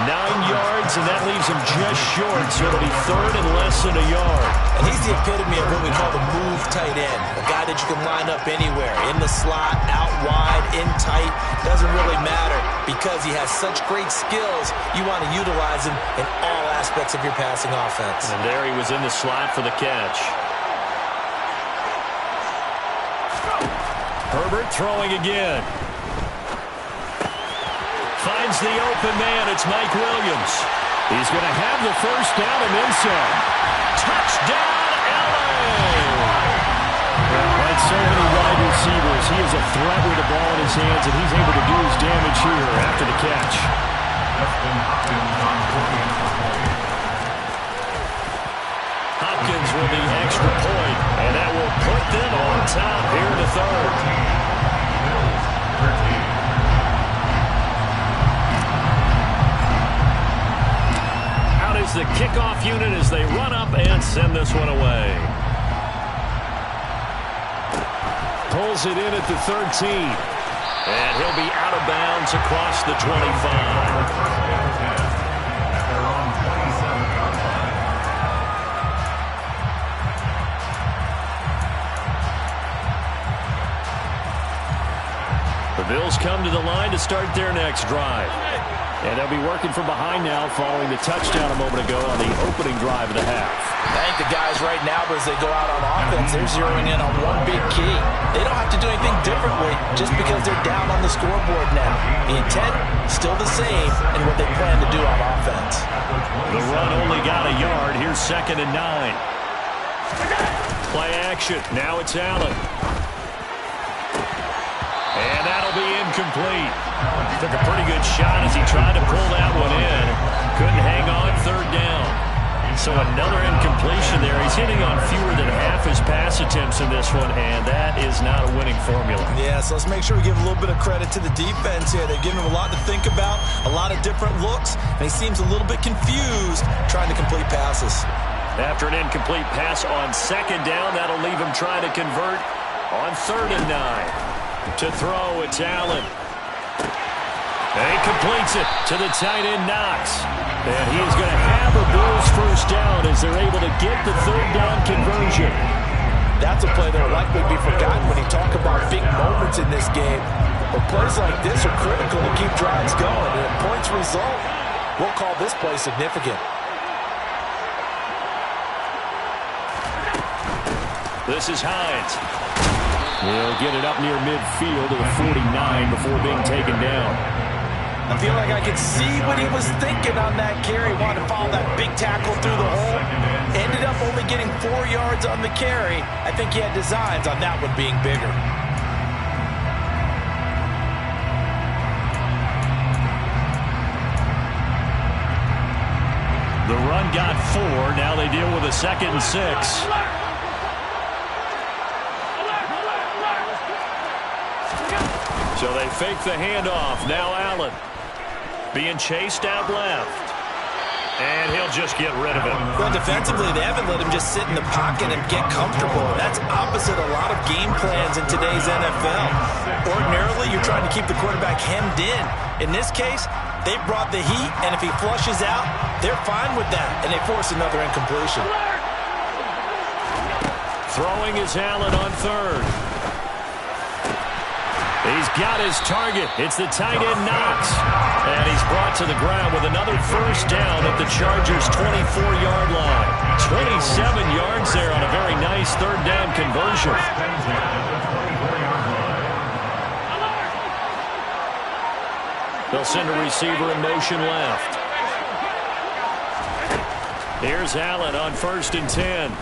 9 yards, and that leaves him just short, so it'll be 3rd and less than a yard. And he's the epitome of what we call the move tight end, a guy that you can line up anywhere, in the slot, out wide, in tight, doesn't really matter. Because he has such great skills, you want to utilize him in all aspects of your passing offense. And there he was in the slot for the catch. Herbert throwing again. Finds the open man. It's Mike Williams. He's going to have the 1st down and then some. Touchdown, LA! Like so many wide receivers, he is a threat with the ball in his hands, and he's able to do his damage here after the catch. Hopkins with the extra point, and that will put them on top here in the 3rd. The kickoff unit as they run up and send this one away. Pulls it in at the 13. And he'll be out of bounds across the 25. The Bills come to the line to start their next drive. And they'll be working from behind now following the touchdown a moment ago on the opening drive of the half. I think the guys right now, as they go out on offense, they're zeroing in on one big key. They don't have to do anything differently just because they're down on the scoreboard now. The intent, still the same, and what they plan to do on offense. The run only got a yard. Here's 2nd and 9. Play action. Now it's Allen. And that'll be incomplete. Took a pretty good shot as he tried to pull that one in. Couldn't hang on 3rd down. So another incompletion there. He's hitting on fewer than half his pass attempts in this one, and that is not a winning formula. Yeah, so let's make sure we give a little bit of credit to the defense here. They're giving him a lot to think about, a lot of different looks, and he seems a little bit confused trying to complete passes. After an incomplete pass on 2nd down, that'll leave him trying to convert on 3rd and 9. To throw, it's Allen. And he completes it to the tight end, Knox. And he is going to have a Bills 1st down as they're able to get the 3rd down conversion. That's a play that will likely be forgotten when you talk about big moments in this game. But plays like this are critical to keep drives going. And if points result, we'll call this play significant. This is Hines. He'll get it up near midfield to the 49 before being taken down. I feel like I could see what he was thinking on that carry. Wanted to follow that big tackle through the hole. Ended up only getting 4 yards on the carry. I think he had designs on that one being bigger. The run got 4. Now they deal with a 2nd and 6. So they fake the handoff. Now Allen being chased out left. And he'll just get rid of it. Well, defensively, they haven't let him just sit in the pocket and get comfortable. That's opposite a lot of game plans in today's NFL. Ordinarily, you're trying to keep the quarterback hemmed in. In this case, they brought the heat, and if he flushes out, they're fine with that, and they force another incompletion. Throwing is Allen on third. He's got his target. It's the tight end Knox. And he's brought to the ground with another first down at the Chargers' 24-yard line. 27 yards there on a very nice third down conversion. They'll send a receiver in motion left. Here's Allen on 1st and 10.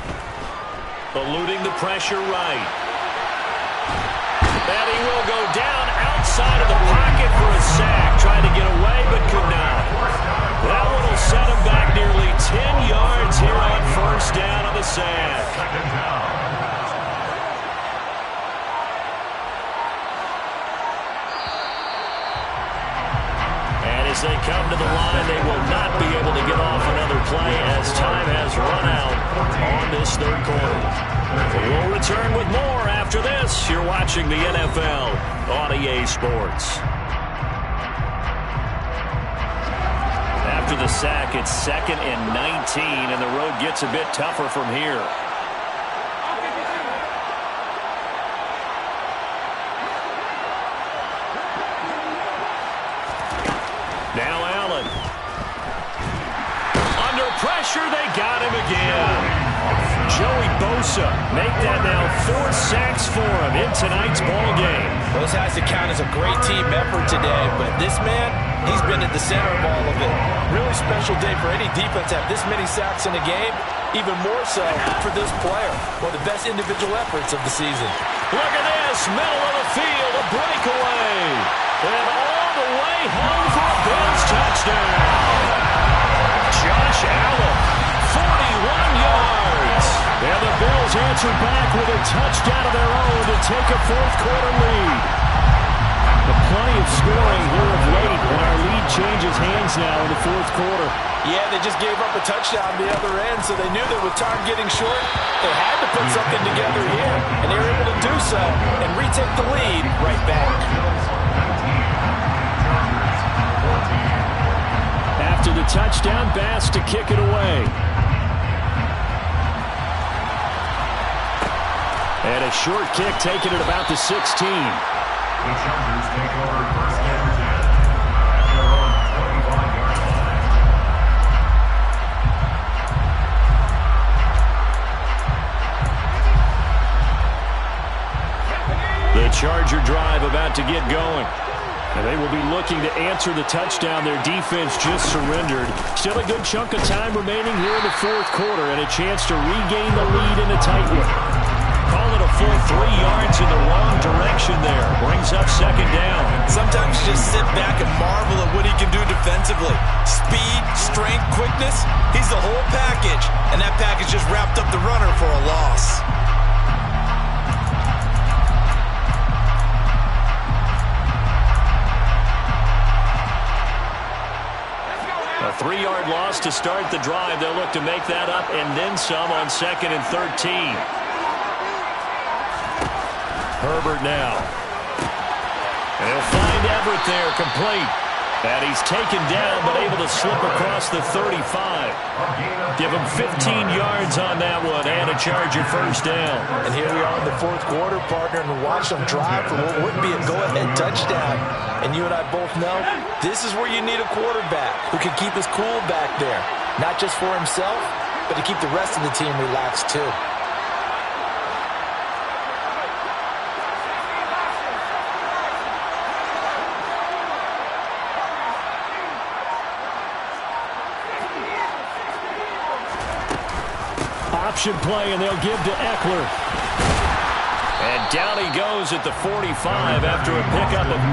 Eluding the pressure right. And he will go down outside of the pocket for a sack. Tried to get away, but could not. That one will set him back nearly 10 yards here on 1st down on the sack. And as they come to the line, they will not be able to get off another play as time has run out on this third quarter. We'll return with more after this. You're watching the NFL on EA Sports. After the sack, it's 2nd and 19, and the road gets a bit tougher from here. Now Allen. Under pressure, they got him again. Joey Bosa make that now 4 sacks for him in tonight's ball game. Those has to count as a great team effort today, but this man, he's been at the center of all of it. Really special day for any defense to have this many sacks in a game, even more so for this player. One of the best individual efforts of the season. Look at this, middle of the field, a breakaway. And all the way home for a Bills touchdown. Josh Allen, 41 yards. And the Bills answer back with a touchdown of their own to take a 4th quarter lead. But plenty of scoring here of late, and our lead changes hands now in the 4th quarter. Yeah, they just gave up a touchdown on the other end, so they knew that with time getting short, they had to put something together here. And they were able to do so and retake the lead right back. After the touchdown, Bass to kick it away. And a short kick taken at about the 16. The Chargers take over 1st and 10 at their own 25-yard line. The Charger drive about to get going. And they will be looking to answer the touchdown their defense just surrendered. Still a good chunk of time remaining here in the 4th quarter and a chance to regain the lead in a tight one. Call it a full 3 yards in the wrong direction there. Brings up 2nd down. Sometimes you just sit back and marvel at what he can do defensively. Speed, strength, quickness, he's the whole package. And that package just wrapped up the runner for a loss. A 3-yard loss to start the drive. They'll look to make that up and then some on 2nd and 13. Herbert now. And he'll find Everett there, complete. And he's taken down, but able to slip across the 35. Give him 15 yards on that one, and a Charger 1st down. And here we are in the 4th quarter, partner, and watch them drive for what would be a go-ahead touchdown. And you and I both know this is where you need a quarterback who can keep his cool back there. Not just for himself, but to keep the rest of the team relaxed too. Option play, and they'll give to Eckler. And down he goes at the 45 after a pickup of 9.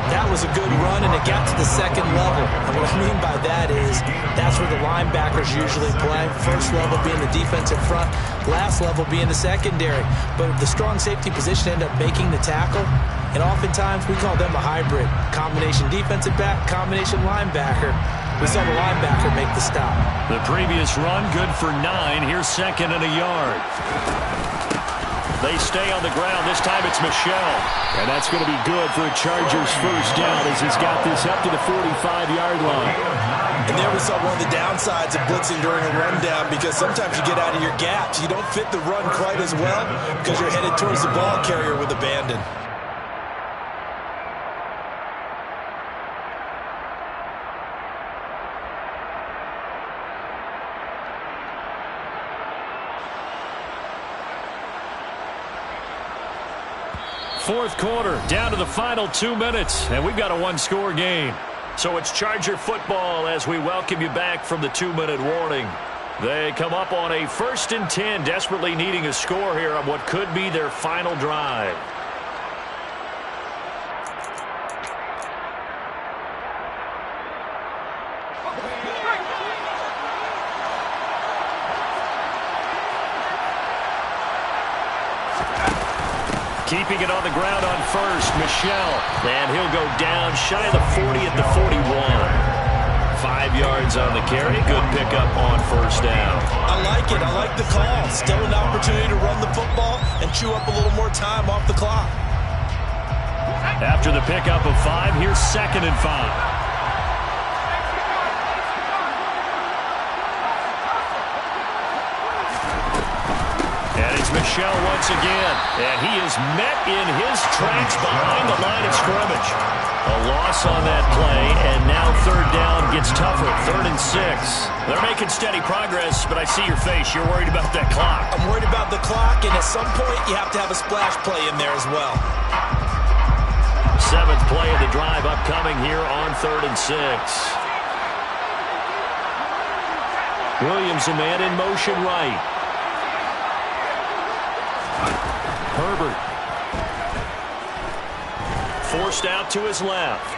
That was a good run, and it got to the 2nd level. And what I mean by that is that's where the linebackers usually play. 1st level being the defensive front, last level being the secondary. But the strong safety position ended up making the tackle. And oftentimes we call them a hybrid. Combination defensive back, combination linebacker. We saw the linebacker make the stop. The previous run good for 9. Here's 2nd and a yard. They stay on the ground. This time it's Michel. And that's going to be good for a Chargers first down as he's got this up to the 45-yard line. And there we saw one of the downsides of blitzing during a rundown, because sometimes you get out of your gaps. You don't fit the run quite as well because you're headed towards the ball carrier with abandon. Fourth quarter, down to the final 2 minutes, and we've got a one-score game. So it's Charger football as we welcome you back from the 2-minute warning. They come up on a 1st and 10, desperately needing a score here on what could be their final drive. Keeping it on the ground on first, Michel. And he'll go down shy of the 40 at the 41. 5 yards on the carry. Good pickup on first down. I like it. I like the call. Still an opportunity to run the football and chew up a little more time off the clock. After the pickup of 5, here's 2nd and 5. Michel once again, and he is met in his tracks behind the line of scrimmage. A loss on that play, and now 3rd down gets tougher. 3rd and 6. They're making steady progress, but I see your face. You're worried about that clock. I'm worried about the clock, and at some point you have to have a splash play in there as well. 7th play of the drive upcoming here on 3rd and 6. Williams, a man in motion right. Herbert. Forced out to his left.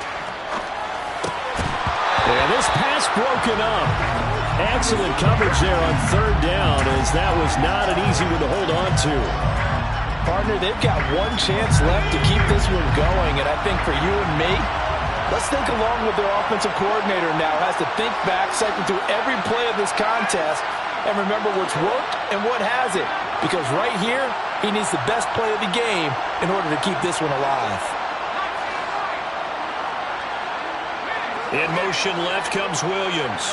And this pass broken up. Excellent coverage there on 3rd down, as that was not an easy one to hold on to. Partner, they've got one chance left to keep this one going, and I think for you and me, let's think along with their offensive coordinator now. Has to think back, cycle through every play of this contest, and remember what's worked and what hasn't. Because right here, he needs the best play of the game in order to keep this one alive. In motion left comes Williams.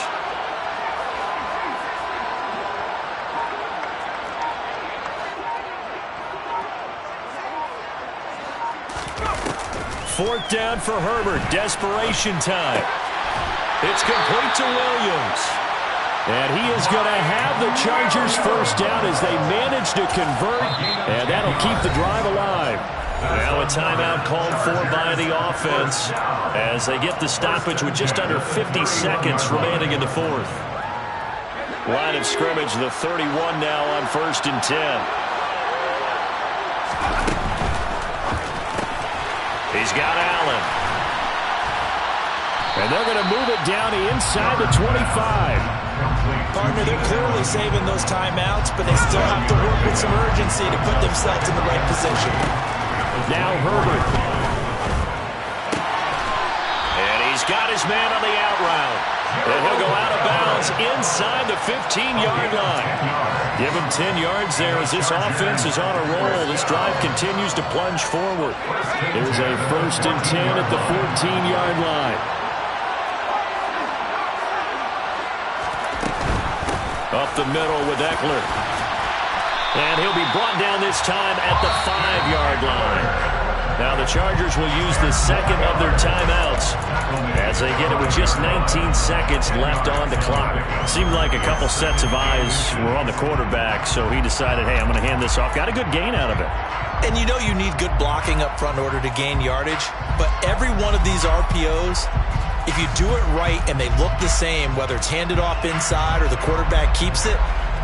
Fourth down for Herbert. Desperation time. It's complete to Williams. And he is going to have the Chargers first down as they manage to convert, and that'll keep the drive alive. Now a timeout called for by the offense as they get the stoppage with just under 50 seconds remaining in the 4th. Line of scrimmage, the 31 now on 1st and 10. He's got Allen. And they're going to move it down inside the 25. Partner, they're clearly saving those timeouts, but they still have to work with some urgency to put themselves in the right position. Now Herbert. And he's got his man on the out route. And he'll go out of bounds inside the 15-yard line. Give him 10 yards there as this offense is on a roll. This drive continues to plunge forward. There's a 1st and 10 at the 14-yard line. Up the middle with Eckler. And he'll be brought down this time at the 5-yard line. Now the Chargers will use the 2nd of their timeouts as they get it with just 19 seconds left on the clock. Seemed like a couple sets of eyes were on the quarterback, so he decided, hey, I'm going to hand this off. Got a good gain out of it. And you know you need good blocking up front in order to gain yardage, but every one of these RPOs, if you do it right and they look the same, whether it's handed off inside or the quarterback keeps it,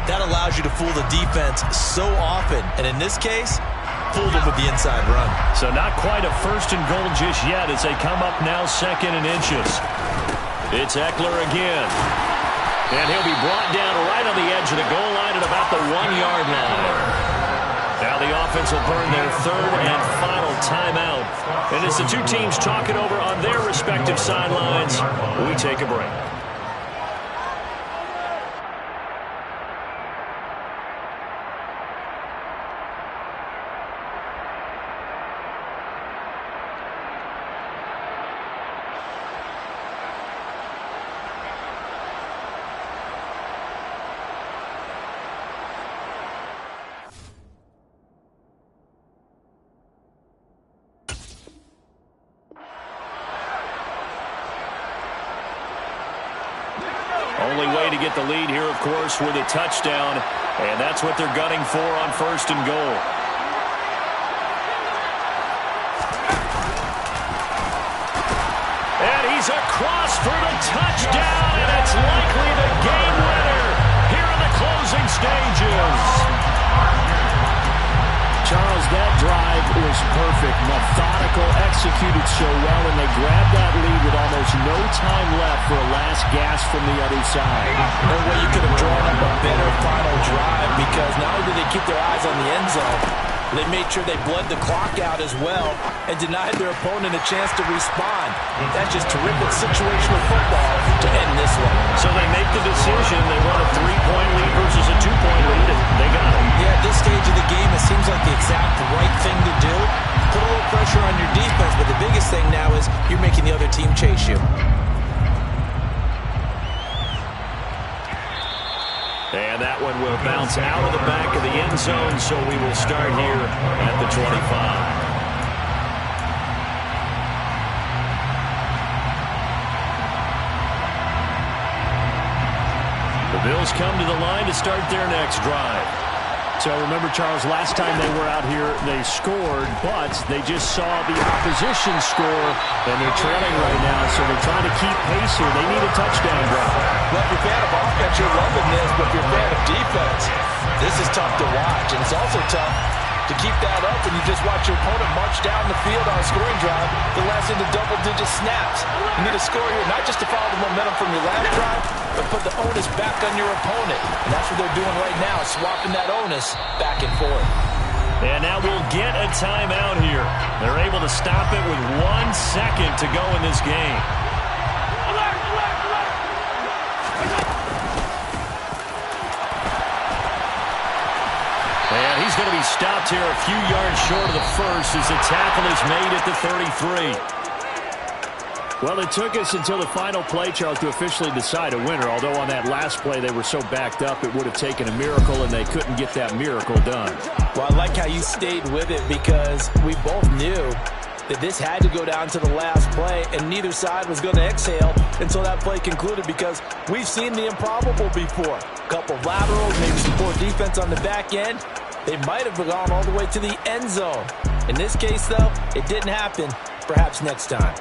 that allows you to fool the defense so often. And in this case, fooled them with the inside run. So not quite a 1st and goal just yet as they come up now 2nd and inches. It's Eckler again. And he'll be brought down right on the edge of the goal line at about the 1-yard line. Now the offense will burn their 3rd and final timeout. And as the two teams talk it over on their respective sidelines, we take a break. Only way to get the lead here, of course, with a touchdown, and that's what they're gunning for on 1st and goal. And he's across for the touchdown, and it's likely the game winner here in the closing stages. Charles, that drive was perfect, methodical, executed so well, and they grabbed that lead with almost no time left for a last gasp from the other side. No way you could have drawn up a better final drive, because not only did they keep their eyes on the end zone, they made sure they bled the clock out as well and denied their opponent a chance to respond. That's just terrific situational football to end this one. So they make the decision. They want a 3-point lead versus a 2-point lead, and they got it. Yeah, at this stage of the game, it seems like the exact right thing to do. Put a little pressure on your defense, but the biggest thing now is you're making the other team chase you. And that one will bounce out of the back of the end zone, so we will start here at the 25. The Bills come to the line to start their next drive. So remember, Charles, last time they were out here, they scored, but they just saw the opposition score, and they're trailing right now, so they're trying to keep pace here. They need a touchdown drive. Well, if you're a fan of offense, you're loving this, but if you're a fan of defense, this is tough to watch, and it's also tough to keep that up when you just watch your opponent march down the field on a scoring drive that lasts into double-digit snaps. You need a score here, not just to follow the momentum from your last drive, but put the onus back on your opponent. And that's what they're doing right now, swapping that onus back and forth. And now we'll get a timeout here. They're able to stop it with 1 second to go in this game. And he's going to be stopped here a few yards short of the first as the tackle is made at the 33. Well, it took us until the final play, Charles, to officially decide a winner, although on that last play they were so backed up it would have taken a miracle, and they couldn't get that miracle done. Well, I like how you stayed with it, because we both knew that this had to go down to the last play, and neither side was going to exhale until that play concluded, because we've seen the improbable before. A couple of laterals, maybe some poor defense on the back end. They might have gone all the way to the end zone. In this case, though, it didn't happen. Perhaps next time.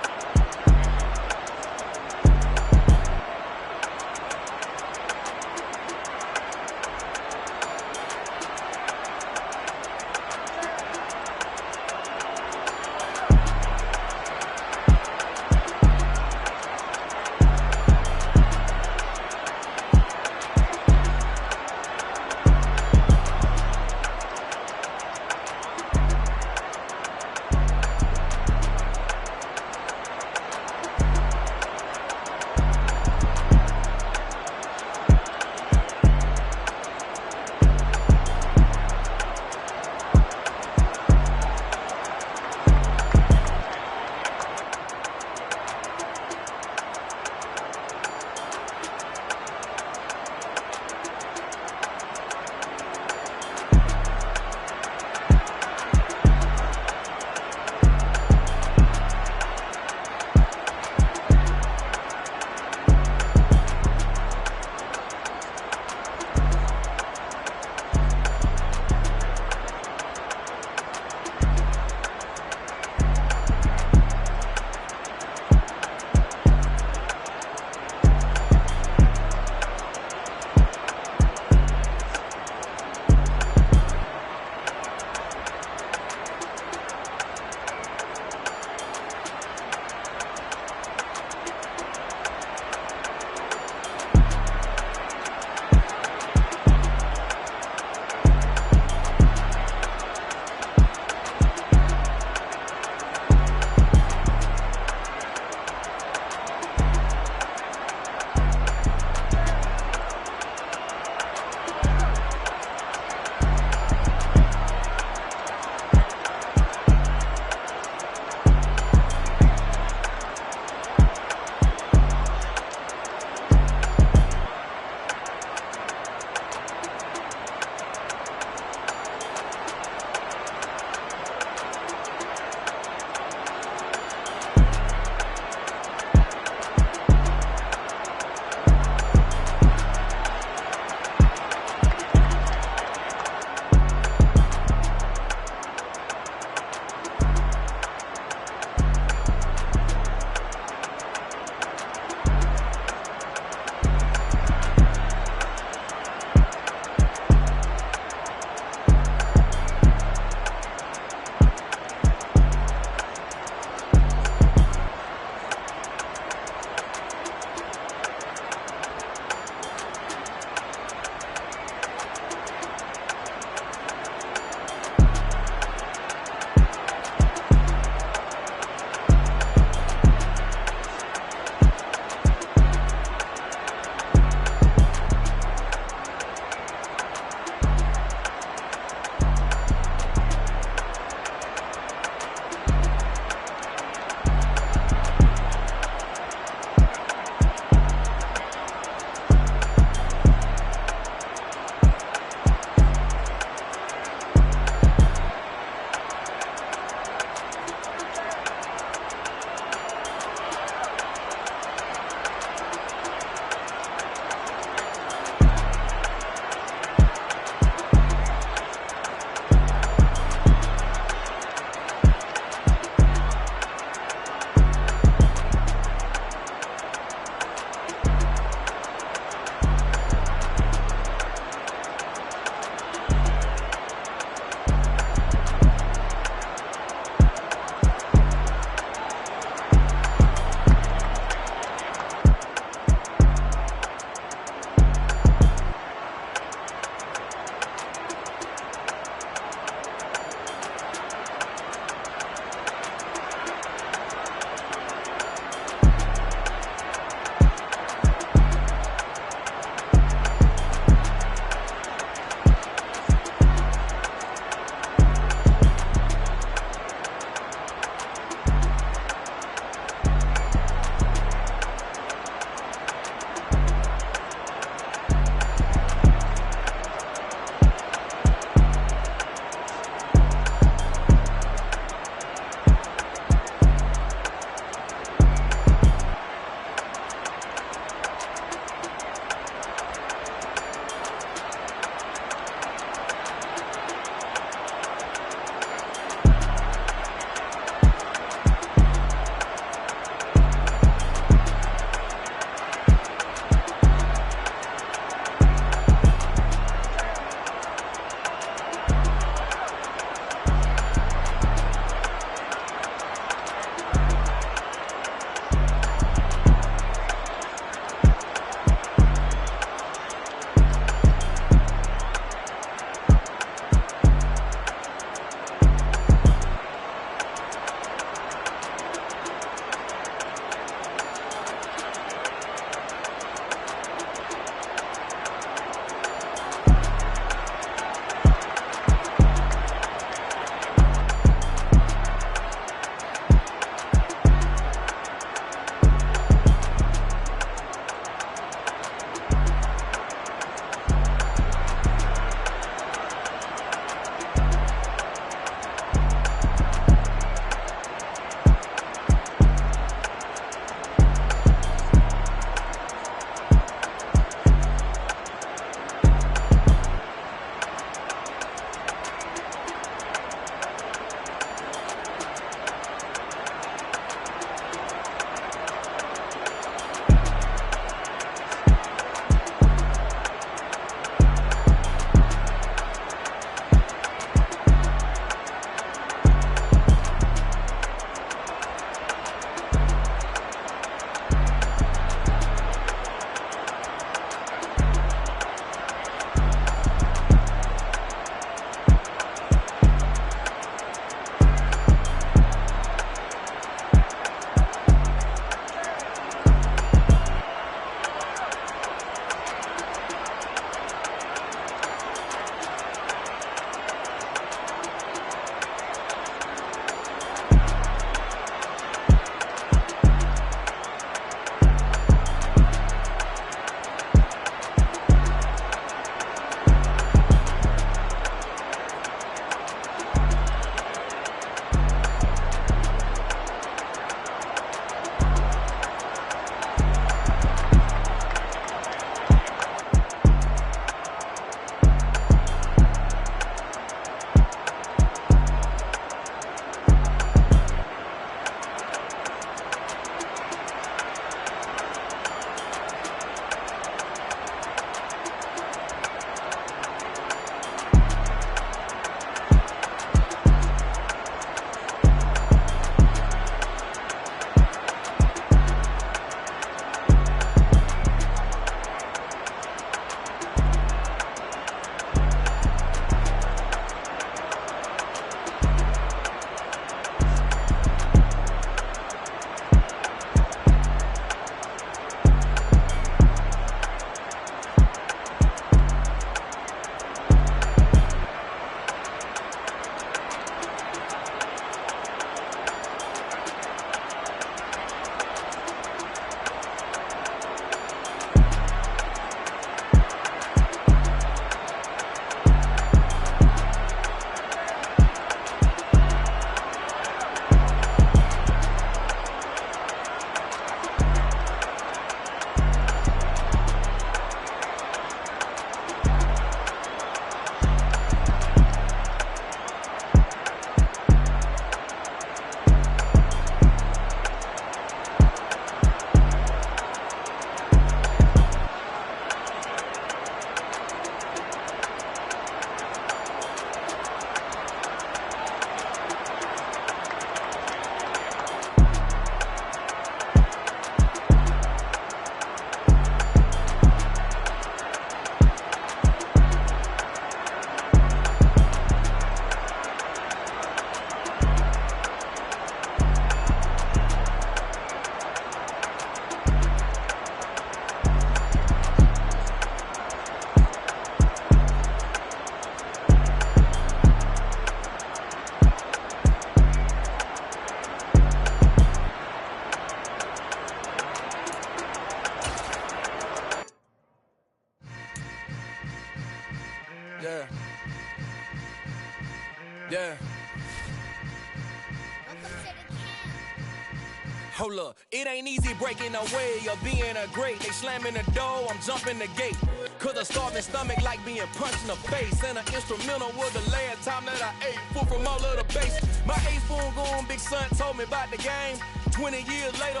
Hold up, it ain't easy breaking away or being a great. They slamming the door, I'm jumping the gate. Cause a starving stomach like being punched in the face. And an instrumental was the last time that I ate food from all of the base. My A-spoon going, big son told me about the game. 20 years later,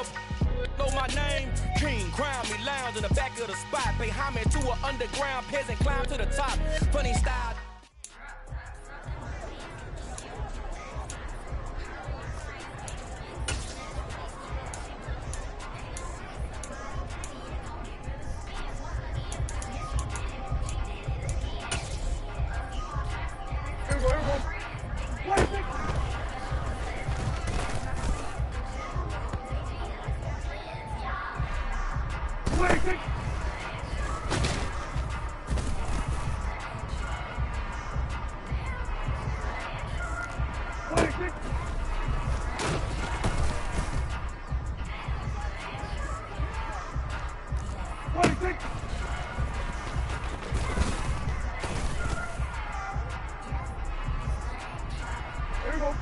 know my name. King, crown me, lounge in the back of the spot. Pay homage to an underground peasant, climb to the top. Funny style. There you go.